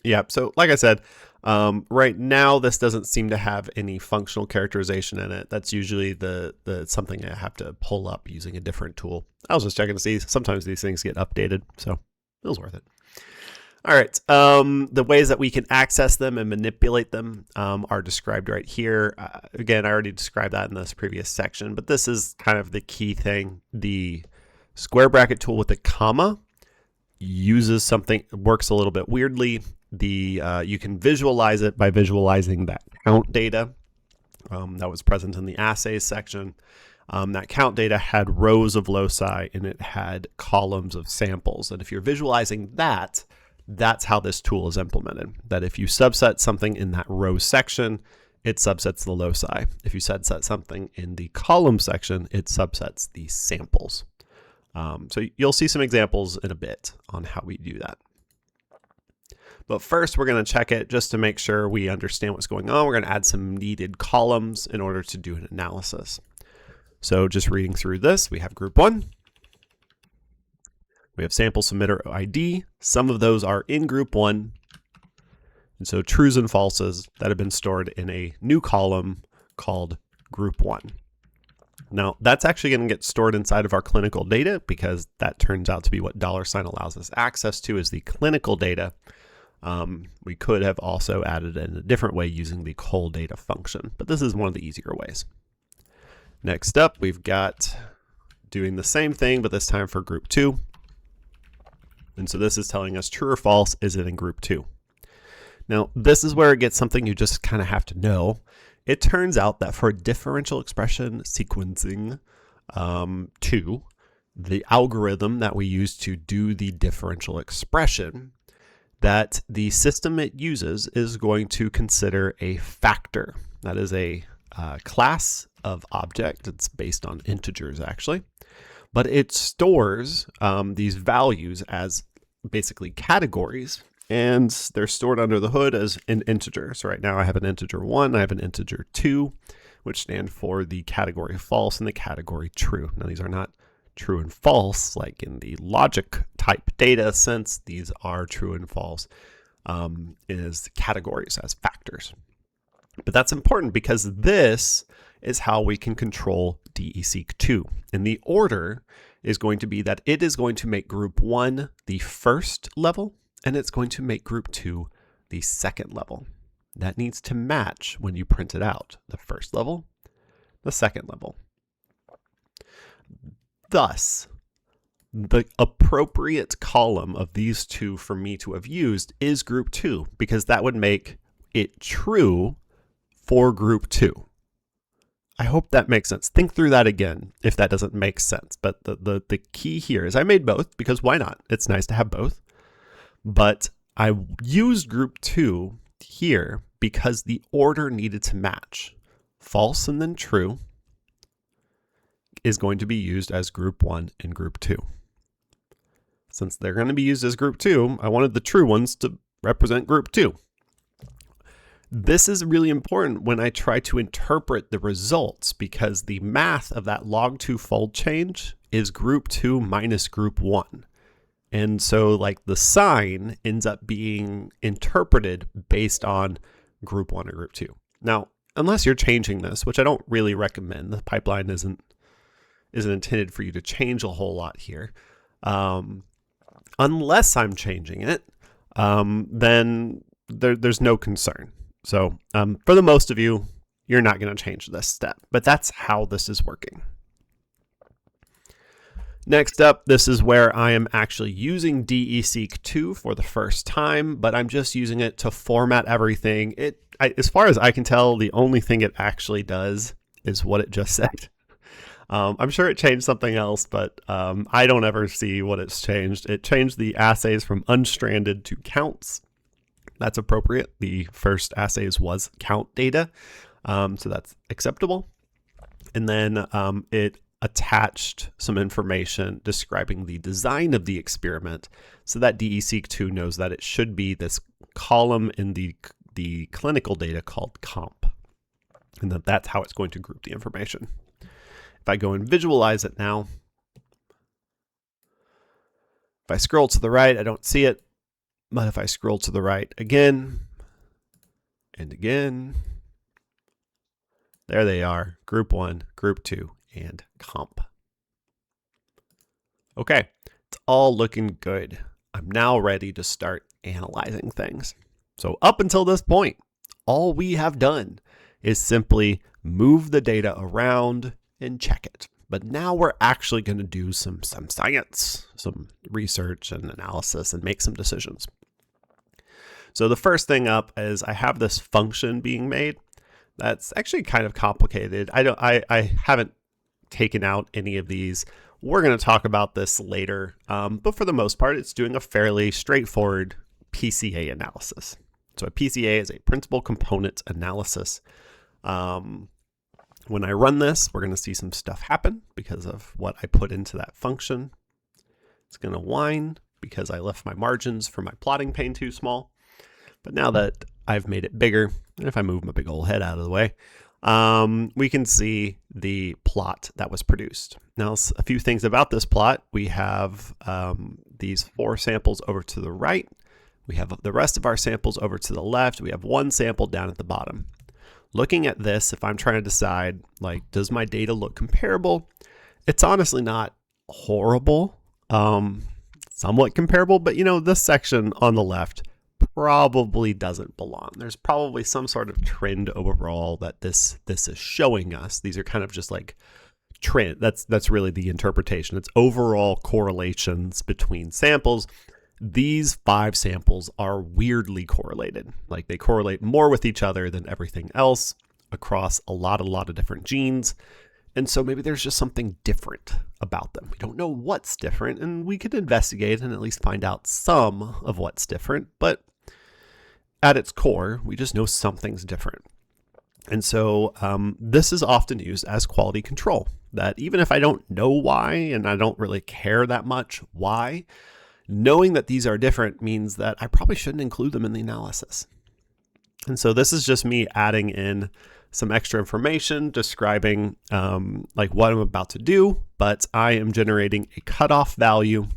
Yeah, so like I said, right now this doesn't seem to have any functional characterization in it. That's usually the something I have to pull up using a different tool. I was just checking to see. Sometimes these things get updated, so it was worth it. All right, the ways that we can access them and manipulate them are described right here. Again, I already described that in this previous section, but this is kind of the key thing. The square bracket tool with the comma uses something, works a little bit weirdly. You can visualize it by visualizing that count data that was present in the assays section. That count data had rows of loci and it had columns of samples. And if you're visualizing that, that's how this tool is implemented. That if you subset something in that row section, it subsets the loci. If you subset something in the column section, it subsets the samples. So you'll see some examples in a bit on how we do that. But first, we're going to check it just to make sure we understand what's going on. We're going to add some needed columns in order to do an analysis. So just reading through this, we have group 1. We have sample submitter ID. Some of those are in group 1. And so trues and falses that have been stored in a new column called group 1. Now, that's actually going to get stored inside of our clinical data because that turns out to be what $sign allows us access to is the clinical data. We could have also added it in a different way using the col data function, but this is one of the easier ways. Next up, we've got doing the same thing, but this time for group 2. And so this is telling us true or false, is it in group 2? Now, this is where it gets something you just kind of have to know. It turns out that for differential expression sequencing 2, the algorithm that we use to do the differential expression, that the system it uses is going to consider a factor. That is a class of object. It's based on integers, actually. But it stores these values as basically categories, and they're stored under the hood as an integer. So right now I have an integer 1, I have an integer 2, which stand for the category false and the category true. Now these are not true and false like in the logic type data sense. These are true and false as categories, as factors. But that's important because this is how we can control DESeq2. And the order is going to be that it is going to make group 1 the first level, and it's going to make group 2 the second level. That needs to match when you print it out. The first level, the second level. Thus, the appropriate column of these two for me to have used is group 2, because that would make it true for group 2. I hope that makes sense. Think through that again if that doesn't make sense. But the key here is I made both because why not? It's nice to have both. But I used group 2 here because the order needed to match. False and then true is going to be used as group 1 and group 2. Since they're going to be used as group 2, I wanted the true ones to represent group 2. This is really important when I try to interpret the results because the math of that log2 fold change is group 2 minus group 1. And so like the sign ends up being interpreted based on group 1 or group 2. Now, unless you're changing this, which I don't really recommend, the pipeline isn't intended for you to change a whole lot here. Unless I'm changing it, then there's no concern. So for the most of you, you're not going to change this step, but that's how this is working. Next up, this is where I am actually using DESeq2 for the first time, but I'm just using it to format everything. As far as I can tell, the only thing it actually does is what it just said. I'm sure it changed something else, but I don't ever see what it's changed. It changed the assays from unstranded to counts. That's appropriate. The first assays was count data, so that's acceptable. And then it attached some information describing the design of the experiment so that DESeq2 knows that it should be this column in the clinical data called comp, and that's how it's going to group the information. If I go and visualize it now, if I scroll to the right, I don't see it. But if I scroll to the right again and again, there they are, group 1, group 2, and comp. Okay, it's all looking good. I'm now ready to start analyzing things. So up until this point, all we have done is simply move the data around and check it. But now we're actually going to do some science, some research and analysis, and make some decisions. So the first thing up is I have this function being made. That's actually kind of complicated. I haven't taken out any of these. We're going to talk about this later, but for the most part, it's doing a fairly straightforward PCA analysis. So a PCA is a principal component analysis. When I run this, we're going to see some stuff happen because of what I put into that function. It's going to whine because I left my margins for my plotting pane too small. But now that I've made it bigger, and if I move my big old head out of the way, we can see the plot that was produced. Now, a few things about this plot. We have these 4 samples over to the right. We have the rest of our samples over to the left. We have 1 sample down at the bottom. Looking at this, if I'm trying to decide, like, does my data look comparable? It's honestly not horrible, somewhat comparable, but this section on the left probably doesn't belong. There's probably some sort of trend overall that this is showing us. These are kind of just like trend. That's really the interpretation. It's overall correlations between samples. These 5 samples are weirdly correlated. Like they correlate more with each other than everything else across a lot of different genes. And so maybe there's just something different about them. We don't know what's different, and we could investigate and at least find out some of what's different. But at its core, we just know something's different. And so this is often used as quality control, that even if I don't know why, and I don't really care that much why, knowing that these are different means that I probably shouldn't include them in the analysis. And so this is just me adding in some extra information describing like what I'm about to do, but I am generating a cutoff value,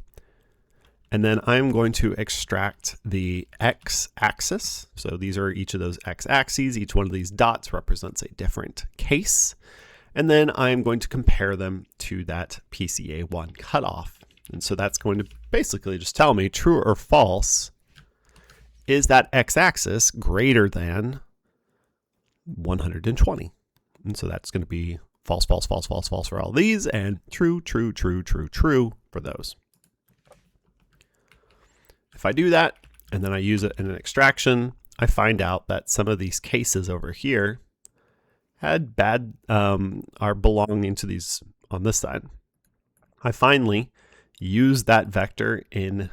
and then I'm going to extract the x-axis. So these are each of those x-axes. Each one of these dots represents a different case, and then I'm going to compare them to that PCA1 cutoff. And so that's going to basically just tell me true or false. Is that x-axis greater than 120? And so that's going to be false, false, false, false, false for all these, and true, true, true, true, true for those. If I do that, and then I use it in an extraction, I find out that some of these cases over here had bad, are belonging to these on this side. I finally use that vector in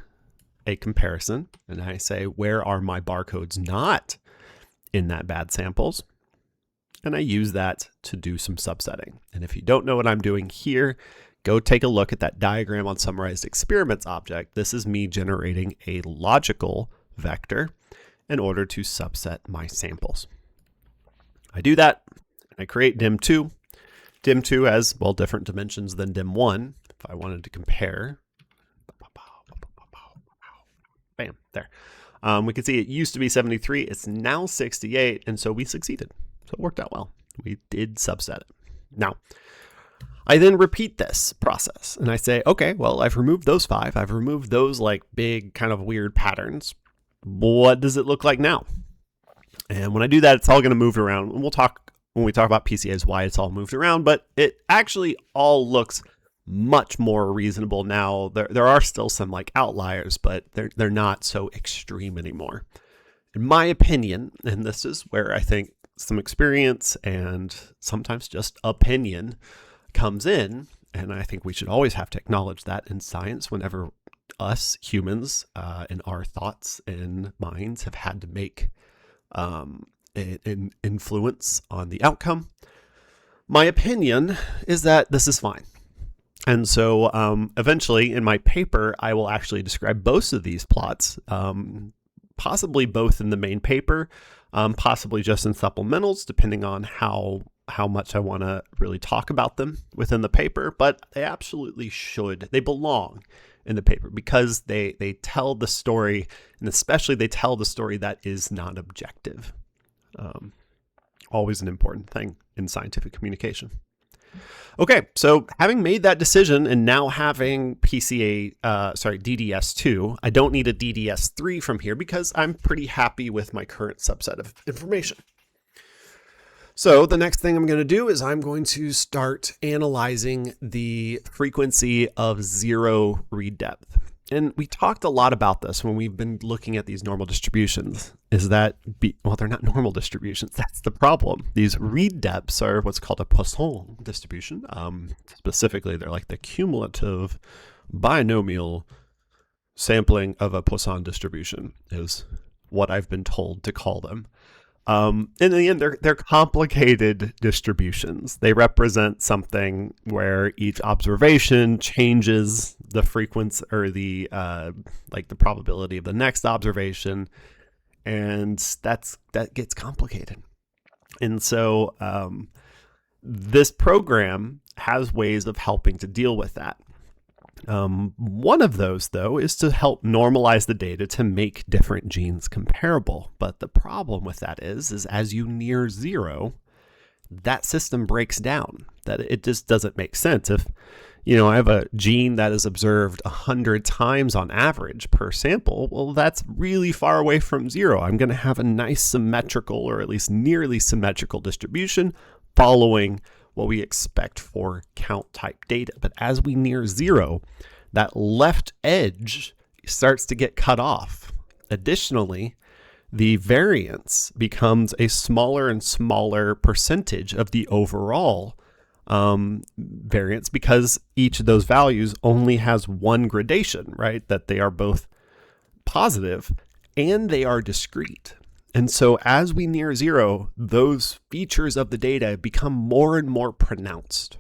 a comparison, and I say, where are my barcodes not in that bad samples? And I use that to do some subsetting. And if you don't know what I'm doing here, go take a look at that diagram on summarized experiments object. This is me generating a logical vector in order to subset my samples. I do that, and I create dim2. Dim2 has, well, different dimensions than dim1. If I wanted to compare, bam, there. We can see it used to be 73. It's now 68, and so we succeeded. So it worked out well. We did subset it. Now, I then repeat this process, and I say, okay, well, I've removed those 5. I've removed those like big kind of weird patterns. What does it look like now? And when I do that, it's all going to move around. And we'll talk, when we talk about PCAs, why it's all moved around, but it actually all looks much more reasonable now. There are still some like outliers, but they're not so extreme anymore. In my opinion, and this is where I think some experience and sometimes just opinion comes in, and I think we should always have to acknowledge that in science whenever us humans in our thoughts and minds have had to make an influence on the outcome. My opinion is that this is fine. And so eventually in my paper, I will actually describe both of these plots, possibly both in the main paper, possibly just in supplementals, depending on how much I want to really talk about them within the paper, but they absolutely should. They belong in the paper because they tell the story, and especially they tell the story that is not objective. Always an important thing in scientific communication. Okay, so having made that decision and now having DDS2, I don't need a DDS3 from here because I'm pretty happy with my current subset of information. So the next thing I'm going to do is I'm going to start analyzing the frequency of zero read depth. And we talked a lot about this when we've been looking at these normal distributions, is that, well, they're not normal distributions. That's the problem. These read depths are what's called a Poisson distribution. Specifically, they're like the cumulative binomial sampling of a Poisson distribution is what I've been told to call them. In the end, they're complicated distributions. They represent something where each observation changes the frequency or the like the probability of the next observation, and that gets complicated. And so this program has ways of helping to deal with that. One of those, though, is to help normalize the data to make different genes comparable. But the problem with that is as you near zero, that system breaks down. That it just doesn't make sense. If, I have a gene that is observed 100 times on average per sample, well, that's really far away from zero. I'm going to have a nice symmetrical, or at least nearly symmetrical distribution following what we expect for count type data. But as we near zero, that left edge starts to get cut off. Additionally, the variance becomes a smaller and smaller percentage of the overall variance because each of those values only has one gradation, right? That they are both positive and they are discrete. And so as we near zero, those features of the data become more and more pronounced.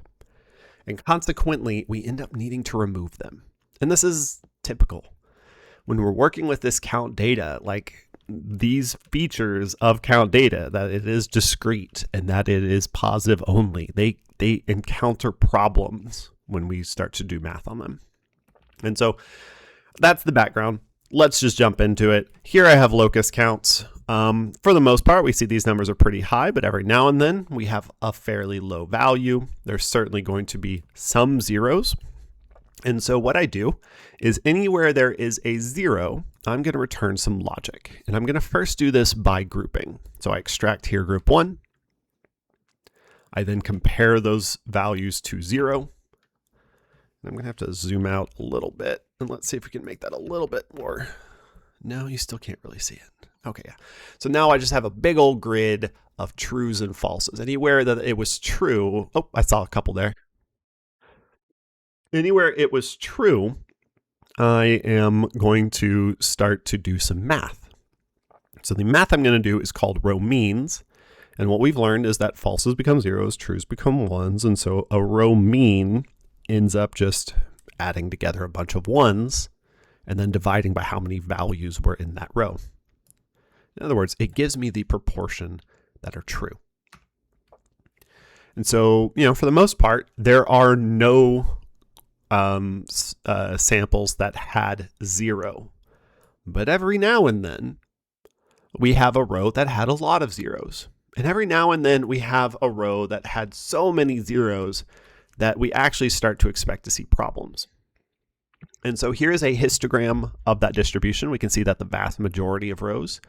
And consequently, we end up needing to remove them. And this is typical. When we're working with this count data, like these features of count data, that it is discrete and that it is positive only, they encounter problems when we start to do math on them. And so that's the background. Let's just jump into it. Here I have locus counts. For the most part, we see these numbers are pretty high, but every now and then we have a fairly low value. There's certainly going to be some zeros. And so what I do is anywhere there is a zero, I'm going to return some logic. And I'm going to first do this by grouping. So I extract here group 1. I then compare those values to 0. I'm going to have to zoom out a little bit, and let's see if we can make that a little bit more. No, you still can't really see it. Okay, yeah. So now I just have a big old grid of trues and falses. Anywhere that it was true, oh, I saw a couple there. Anywhere it was true, I am going to start to do some math. So the math I'm going to do is called row means. And what we've learned is that falses become zeros, trues become ones. And so a row mean ends up just adding together a bunch of ones and then dividing by how many values were in that row. In other words, it gives me the proportion that are true. And so, for the most part, there are no samples that had 0. But every now and then, we have a row that had a lot of zeros. And every now and then, we have a row that had so many zeros that we actually start to expect to see problems. And so here is a histogram of that distribution. We can see that the vast majority of rows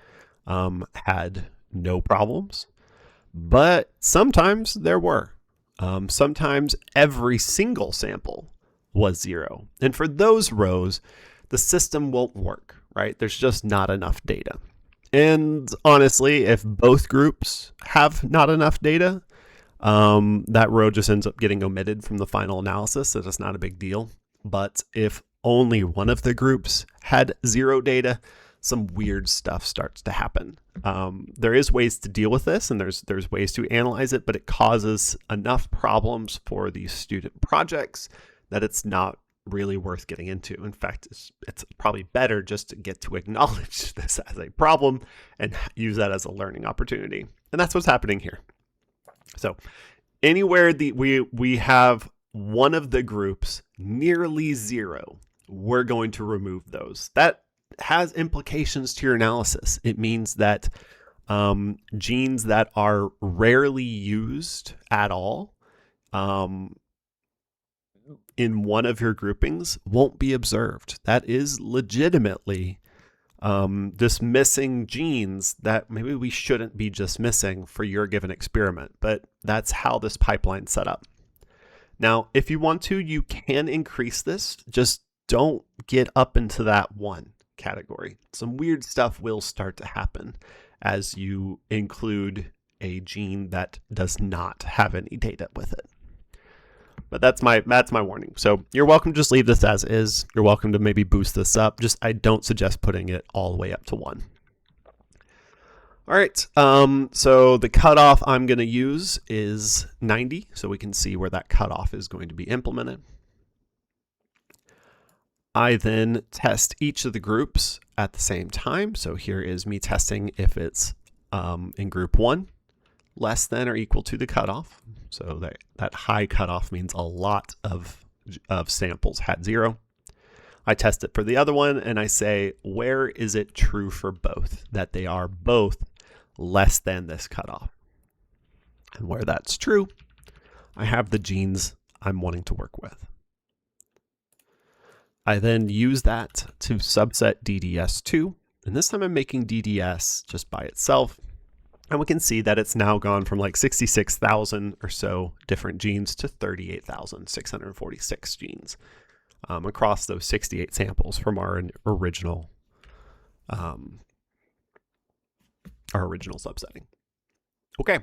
had no problems, but sometimes there were. Sometimes every single sample was 0. And for those rows, the system won't work, right? There's just not enough data. And honestly, if both groups have not enough data, that row just ends up getting omitted from the final analysis, so it's not a big deal. But if only one of the groups had 0 data, some weird stuff starts to happen. There is ways to deal with this, and there's ways to analyze it, but it causes enough problems for these student projects that it's not really worth getting into. In fact, it's probably better just to get to acknowledge this as a problem and use that as a learning opportunity. And that's what's happening here. So anywhere we have one of the groups nearly 0, we're going to remove those. That has implications to your analysis. It means that genes that are rarely used at all in one of your groupings won't be observed. That is legitimately dismissing genes that maybe we shouldn't be dismissing for your given experiment, but that's how this pipeline's set up. Now, if you want to, you can increase this, just don't get up into that one category. Some weird stuff will start to happen as you include a gene that does not have any data with it. But that's my warning. So you're welcome to just leave this as is. You're welcome to maybe boost this up. Just I don't suggest putting it all the way up to 1. All right, so the cutoff I'm going to use is 90, so we can see where that cutoff is going to be implemented. I then test each of the groups at the same time. So here is me testing if it's in group 1, less than or equal to the cutoff. So that high cutoff means a lot of samples had 0. I test it for the other one and I say, where is it true for both? That they are both less than this cutoff. And where that's true, I have the genes I'm wanting to work with. I then use that to subset DESeq2. And this time I'm making DDS just by itself. And we can see that it's now gone from like 66,000 or so different genes to 38,646 genes across those 68 samples from our original subsetting. Okay,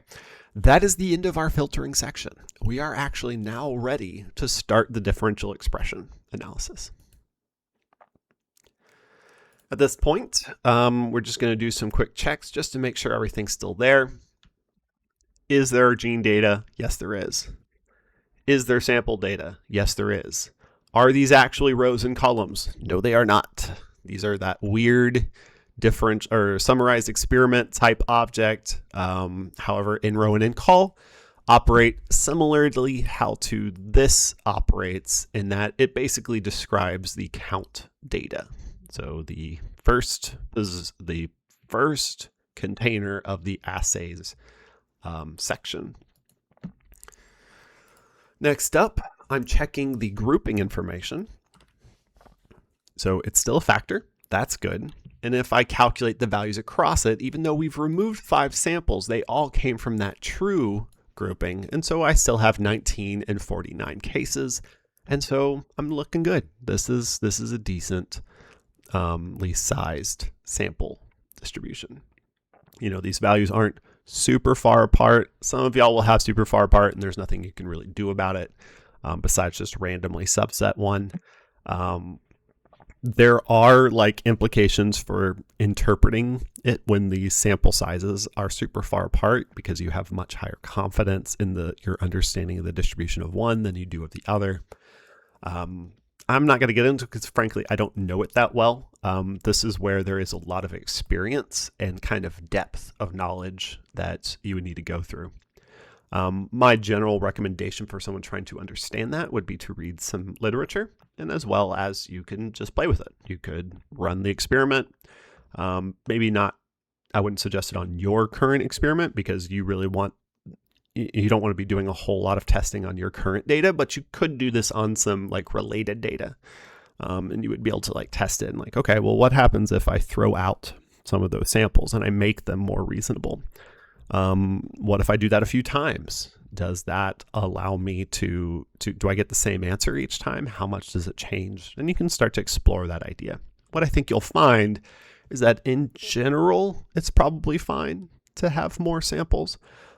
that is the end of our filtering section. We are actually now ready to start the differential expression analysis. At this point, we're just going to do some quick checks just to make sure everything's still there. Is there gene data? Yes, there is. Is there sample data? Yes, there is. Are these actually rows and columns? No, they are not. These are that weird different or summarized experiment type object. However, in row and in col operate similarly how to this operates in that it basically describes the count data. So the first is the first container of the assays section. Next up, I'm checking the grouping information. So it's still a factor. That's good. And if I calculate the values across it, even though we've removed 5 samples, they all came from that true grouping. And so I still have 19 and 49 cases. And so I'm looking good. This is a decent sized sample distribution. You know, these values aren't super far apart. Some of y'all will have super far apart and there's nothing you can really do about it besides just randomly subset one. There are like implications for interpreting it when these sample sizes are super far apart because you have much higher confidence in your understanding of the distribution of one than you do of the other. I'm not going to get into it because frankly, I don't know it that well. This is where there is a lot of experience and kind of depth of knowledge that you would need to go through. My general recommendation for someone trying to understand that would be to read some literature, and as well as you can just play with it. You could run the experiment. Maybe not, I wouldn't suggest it on your current experiment because you don't want to be doing a whole lot of testing on your current data, but you could do this on some like related data. And you would be able to like test it and like, okay, well, what happens if I throw out some of those samples and I make them more reasonable? What if I do that a few times? Does that allow me do I get the same answer each time? How much does it change? And you can start to explore that idea. What I think you'll find is that in general, it's probably fine to have more samples,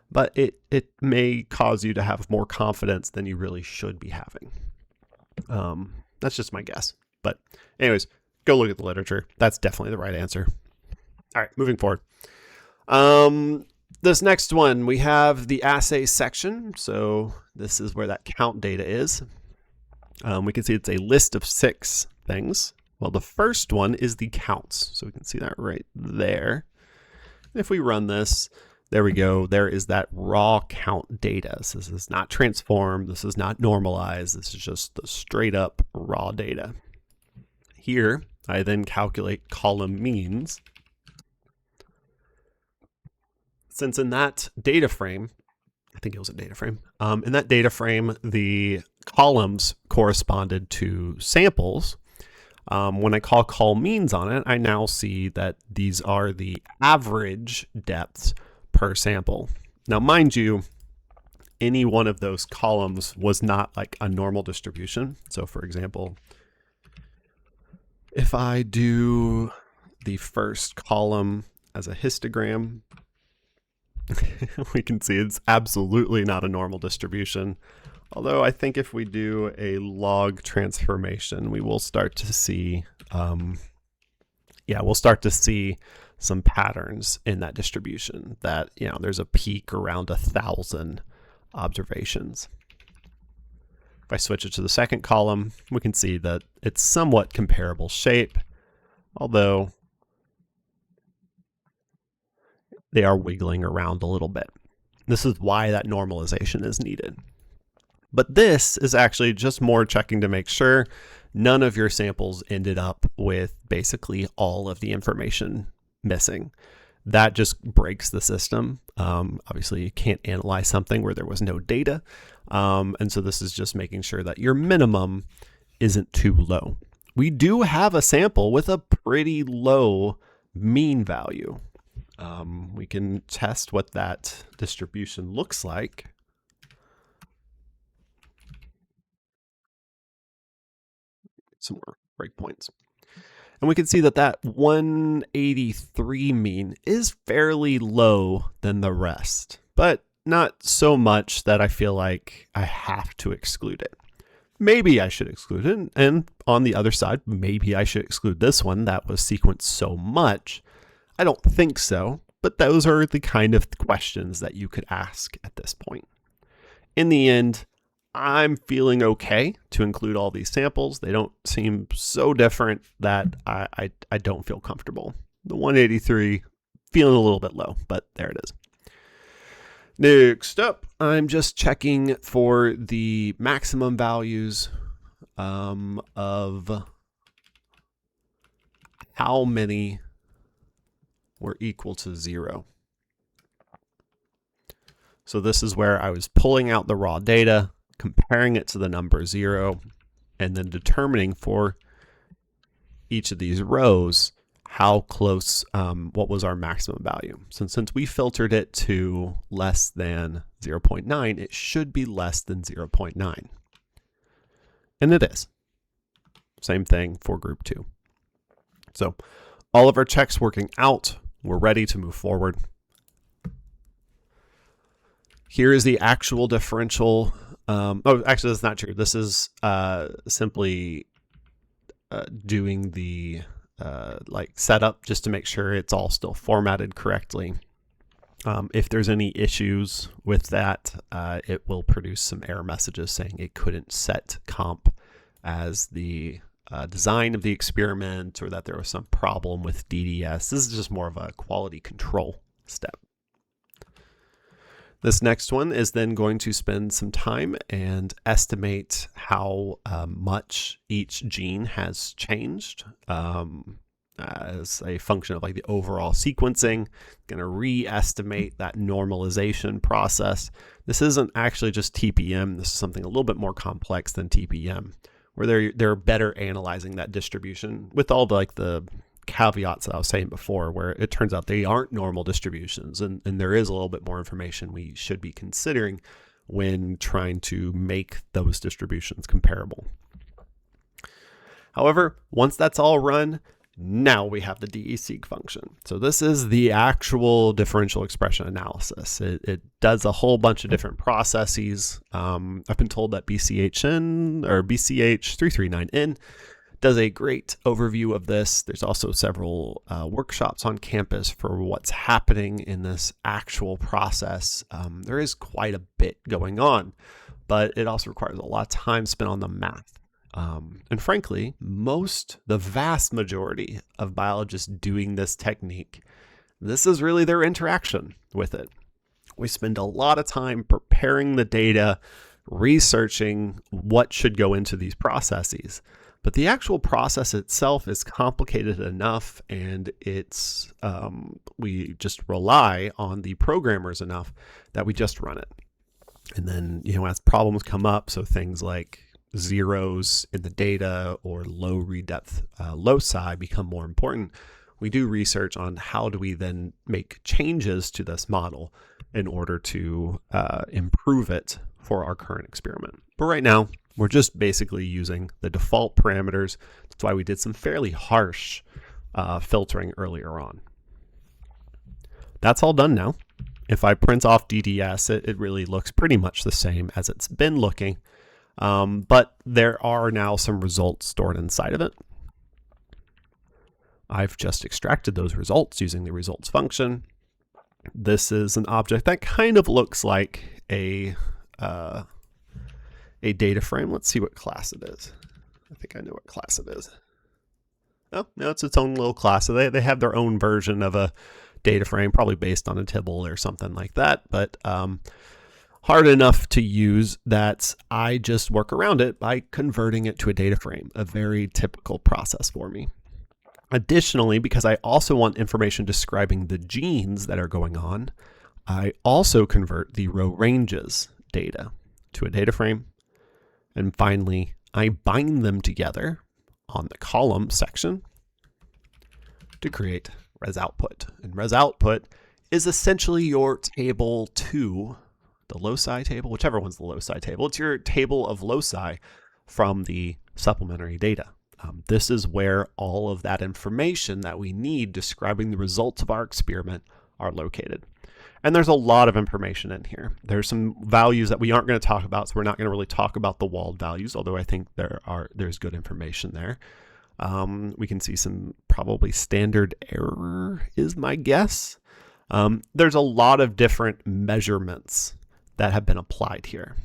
but it may cause you to have more confidence than you really should be having. That's just my guess. But anyways, go look at the literature. That's definitely the right answer. All right, moving forward. This next one, we have the assay section. So this is where that count data is. We can see it's a list of 6 things. Well, the first one is the counts. So we can see that right there. If we run this, there we go. There is that raw count data. So this is not transformed. This is not normalized. This is just the straight up raw data. Here, I then calculate column means. Since in that data frame, I think it was a data frame, in that data frame, the columns corresponded to samples. When I call means on it, I now see that these are the average depths per sample. Now, mind you, any one of those columns was not like a normal distribution. So for example, if I do the first column as a histogram, we can see it's absolutely not a normal distribution. Although I think if we do a log transformation, we will start to see, we'll start to see some patterns in that distribution that, there's a peak around 1,000 observations. If I switch it to the second column, we can see that it's somewhat comparable shape, although they are wiggling around a little bit. This is why that normalization is needed. But this is actually just more checking to make sure none of your samples ended up with basically all of the information missing. That just breaks the system. Obviously, you can't analyze something where there was no data. And so this is just making sure that your minimum isn't too low. We do have a sample with a pretty low mean value. We can test what that distribution looks like. Some more breakpoints. And we can see that that 183 mean is fairly low than the rest, but not so much that I feel like I have to exclude it. Maybe I should exclude it. And on the other side, maybe I should exclude this one that was sequenced so much. I don't think so, but those are the kind of questions that you could ask at this point. In the end, I'm feeling okay to include all these samples. They don't seem so different that I don't feel comfortable. The 183 feeling a little bit low, but there it is. Next up, I'm just checking for the maximum values of how many were equal to 0. So this is where I was pulling out the raw data, comparing it to the number 0, and then determining for each of these rows how close, what was our maximum value. So since we filtered it to less than 0.9, it should be less than 0.9. And it is. Same thing for group 2. So all of our checks working out, we're ready to move forward. Here is the actual differential. Actually, that's not true. This is simply doing the setup just to make sure it's all still formatted correctly. If there's any issues with that, it will produce some error messages saying it couldn't set comp as the design of the experiment, or that there was some problem with DDS. This is just more of a quality control step. This next one is then going to spend some time and estimate how much each gene has changed as a function of like the overall sequencing. Going to re-estimate that normalization process. This isn't actually just TPM. This is something a little bit more complex than TPM, where they're better analyzing that distribution with all the caveats that I was saying before, where it turns out they aren't normal distributions, and there is a little bit more information we should be considering when trying to make those distributions comparable. However, once that's all run, now we have the DESeq function. So this is the actual differential expression analysis. It does a whole bunch of different processes. I've been told that BCHN or BCH339N does a great overview of this. There's also several workshops on campus for what's happening in this actual process. There is quite a bit going on, but it also requires a lot of time spent on the math. And frankly, the vast majority of biologists doing this technique, this is really their interaction with it. We spend a lot of time preparing the data, researching what should go into these processes. But the actual process itself is complicated enough, and we just rely on the programmers enough that we just run it. And then, as problems come up, so things like zeros in the data or low read depth loci become more important, we do research on how do we then make changes to this model in order to improve it for our current experiment. But right now, we're just basically using the default parameters. That's why we did some fairly harsh filtering earlier on. That's all done now. If I print off DDS, it really looks pretty much the same as it's been looking. But there are now some results stored inside of it. I've just extracted those results using the results function. This is an object that kind of looks like a data frame. Let's see what class it is. I think I know what class it is. Oh, no, it's its own little class. So they have their own version of a data frame, probably based on a tibble or something like that. But hard enough to use that I just work around it by converting it to a data frame, a very typical process for me. Additionally, because I also want information describing the genes that are going on, I also convert the row ranges data to a data frame. And finally, I bind them together on the column section to create res output. And res output is essentially your table 2, the loci table, whichever one's the loci table. It's your table of loci from the supplementary data. This is where all of that information that we need describing the results of our experiment are located. And there's a lot of information in here. There's some values that we aren't going to talk about, so we're not going to really talk about the walled values, although I think there's good information there. We can see some probably standard error is my guess. There's a lot of different measurements that have been applied here.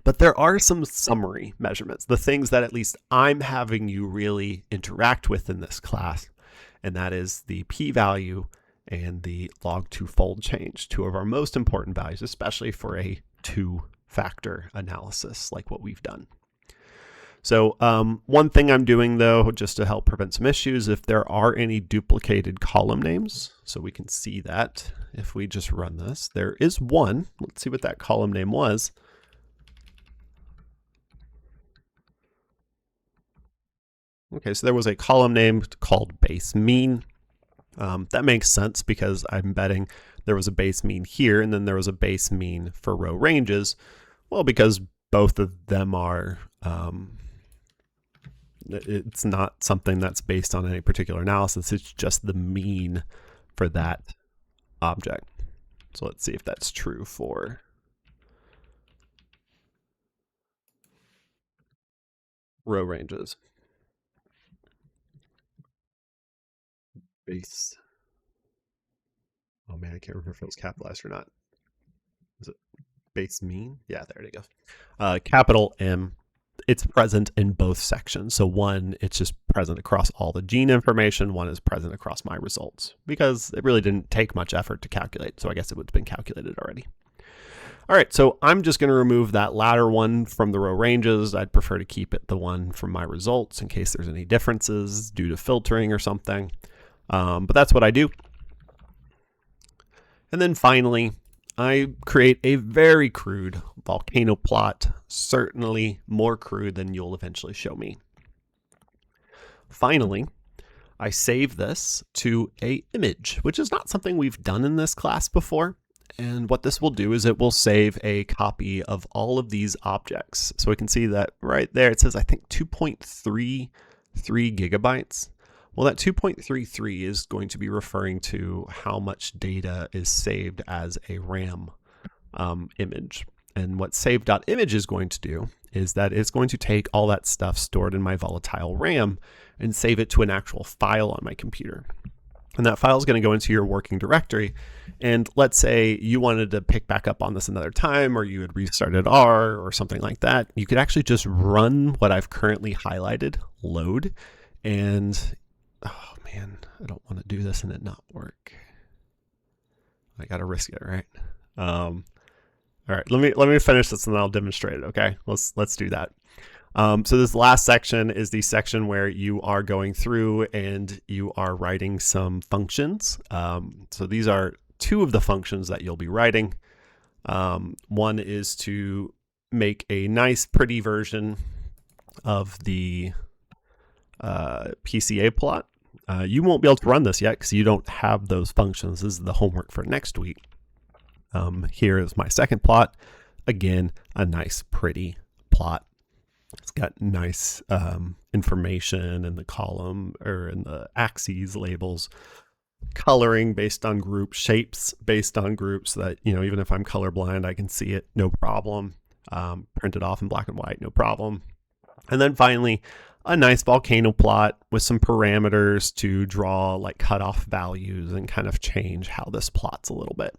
But there are some summary measurements, the things that at least I'm having you really interact with in this class, and that is the p-value and the log2 fold change, two of our most important values, especially for a two-factor analysis like what we've done. So one thing I'm doing, though, just to help prevent some issues, if there are any duplicated column names, so we can see that if we just run this, there is one. Let's see what that column name was. Okay, so there was a column name called base mean. That makes sense because I'm betting there was a base mean here and then there was a base mean for row ranges. Well, because both of them are, it's not something that's based on any particular analysis. It's just the mean for that object. So let's see if that's true for row ranges. Base. Oh man, I can't remember if it was capitalized or not. Is it base mean? Yeah, there it goes. Capital M, it's present in both sections. So one, it's just present across all the gene information. One is present across my results because it really didn't take much effort to calculate. So I guess it would have been calculated already. All right, so I'm just going to remove that latter one from the row ranges. I'd prefer to keep it the one from my results in case there's any differences due to filtering or something. But that's what I do. And then finally, I create a very crude volcano plot, certainly more crude than you'll eventually show me. Finally, I save this to an image, which is not something we've done in this class before. And what this will do is it will save a copy of all of these objects. So we can see that right there, it says, I think 2.33 gigabytes. Well, that 2.33 is going to be referring to how much data is saved as a RAM image. And what save.image is going to do is that it's going to take all that stuff stored in my volatile RAM and save it to an actual file on my computer. And that file is going to go into your working directory. And let's say you wanted to pick back up on this another time, or you had restarted R or something like that. You could actually just run what I've currently highlighted, load, and oh man, I don't want to do this and it not work. I got to risk it, right? All right, let me finish this and then I'll demonstrate it. Okay, let's do that. So this last section is the section where you are going through and you are writing some functions. So these are two of the functions that you'll be writing. One is to make a nice, pretty version of the PCA plot. You won't be able to run this yet because you don't have those functions. This is the homework for next week. Here is my second plot. Again, a nice, pretty plot. It's got nice information in the column or in the axes labels, coloring based on group, shapes based on groups that, even if I'm colorblind, I can see it, no problem. Printed off in black and white, no problem. And then finally, a nice volcano plot with some parameters to draw like cutoff values and kind of change how this plots a little bit.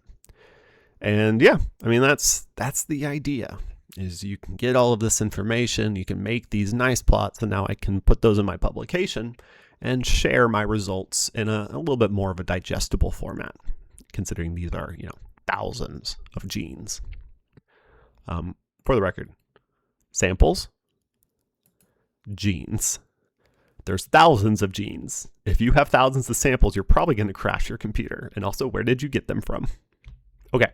And yeah, I mean, that's the idea, is you can get all of this information, you can make these nice plots, and now I can put those in my publication and share my results in a little bit more of a digestible format, considering these are, thousands of genes. For the record, samples, genes. There's thousands of genes. If you have thousands of samples, you're probably going to crash your computer. And also, where did you get them from? Okay,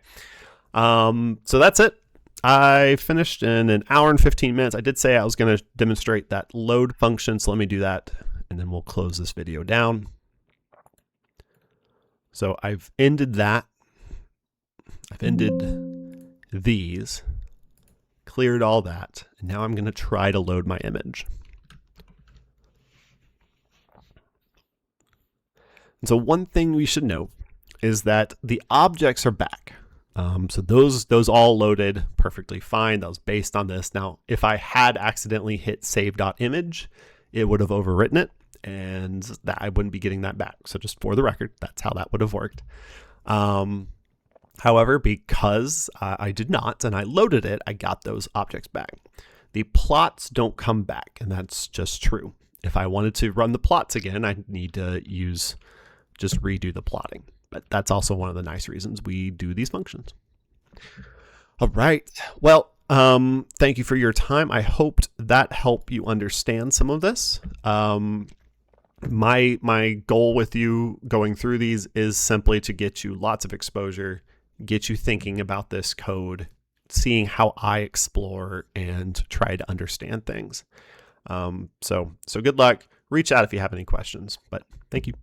so that's it. I finished in an hour and 15 minutes. I did say I was going to demonstrate that load function, so let me do that, and then we'll close this video down. So I've ended that. I've ended these, cleared all that, and now I'm going to try to load my image. And so one thing we should know is that the objects are back. So those all loaded perfectly fine. That was based on this. Now, if I had accidentally hit save.image, it would have overwritten it, and that I wouldn't be getting that back. So just for the record, that's how that would have worked. However, because I did not, and I loaded it, I got those objects back. The plots don't come back, and that's just true. If I wanted to run the plots again, I need to just redo the plotting. But that's also one of the nice reasons we do these functions. All right. Well, thank you for your time. I hoped that helped you understand some of this. My goal with you going through these is simply to get you lots of exposure, get you thinking about this code, seeing how I explore and try to understand things. So good luck. Reach out if you have any questions, but thank you.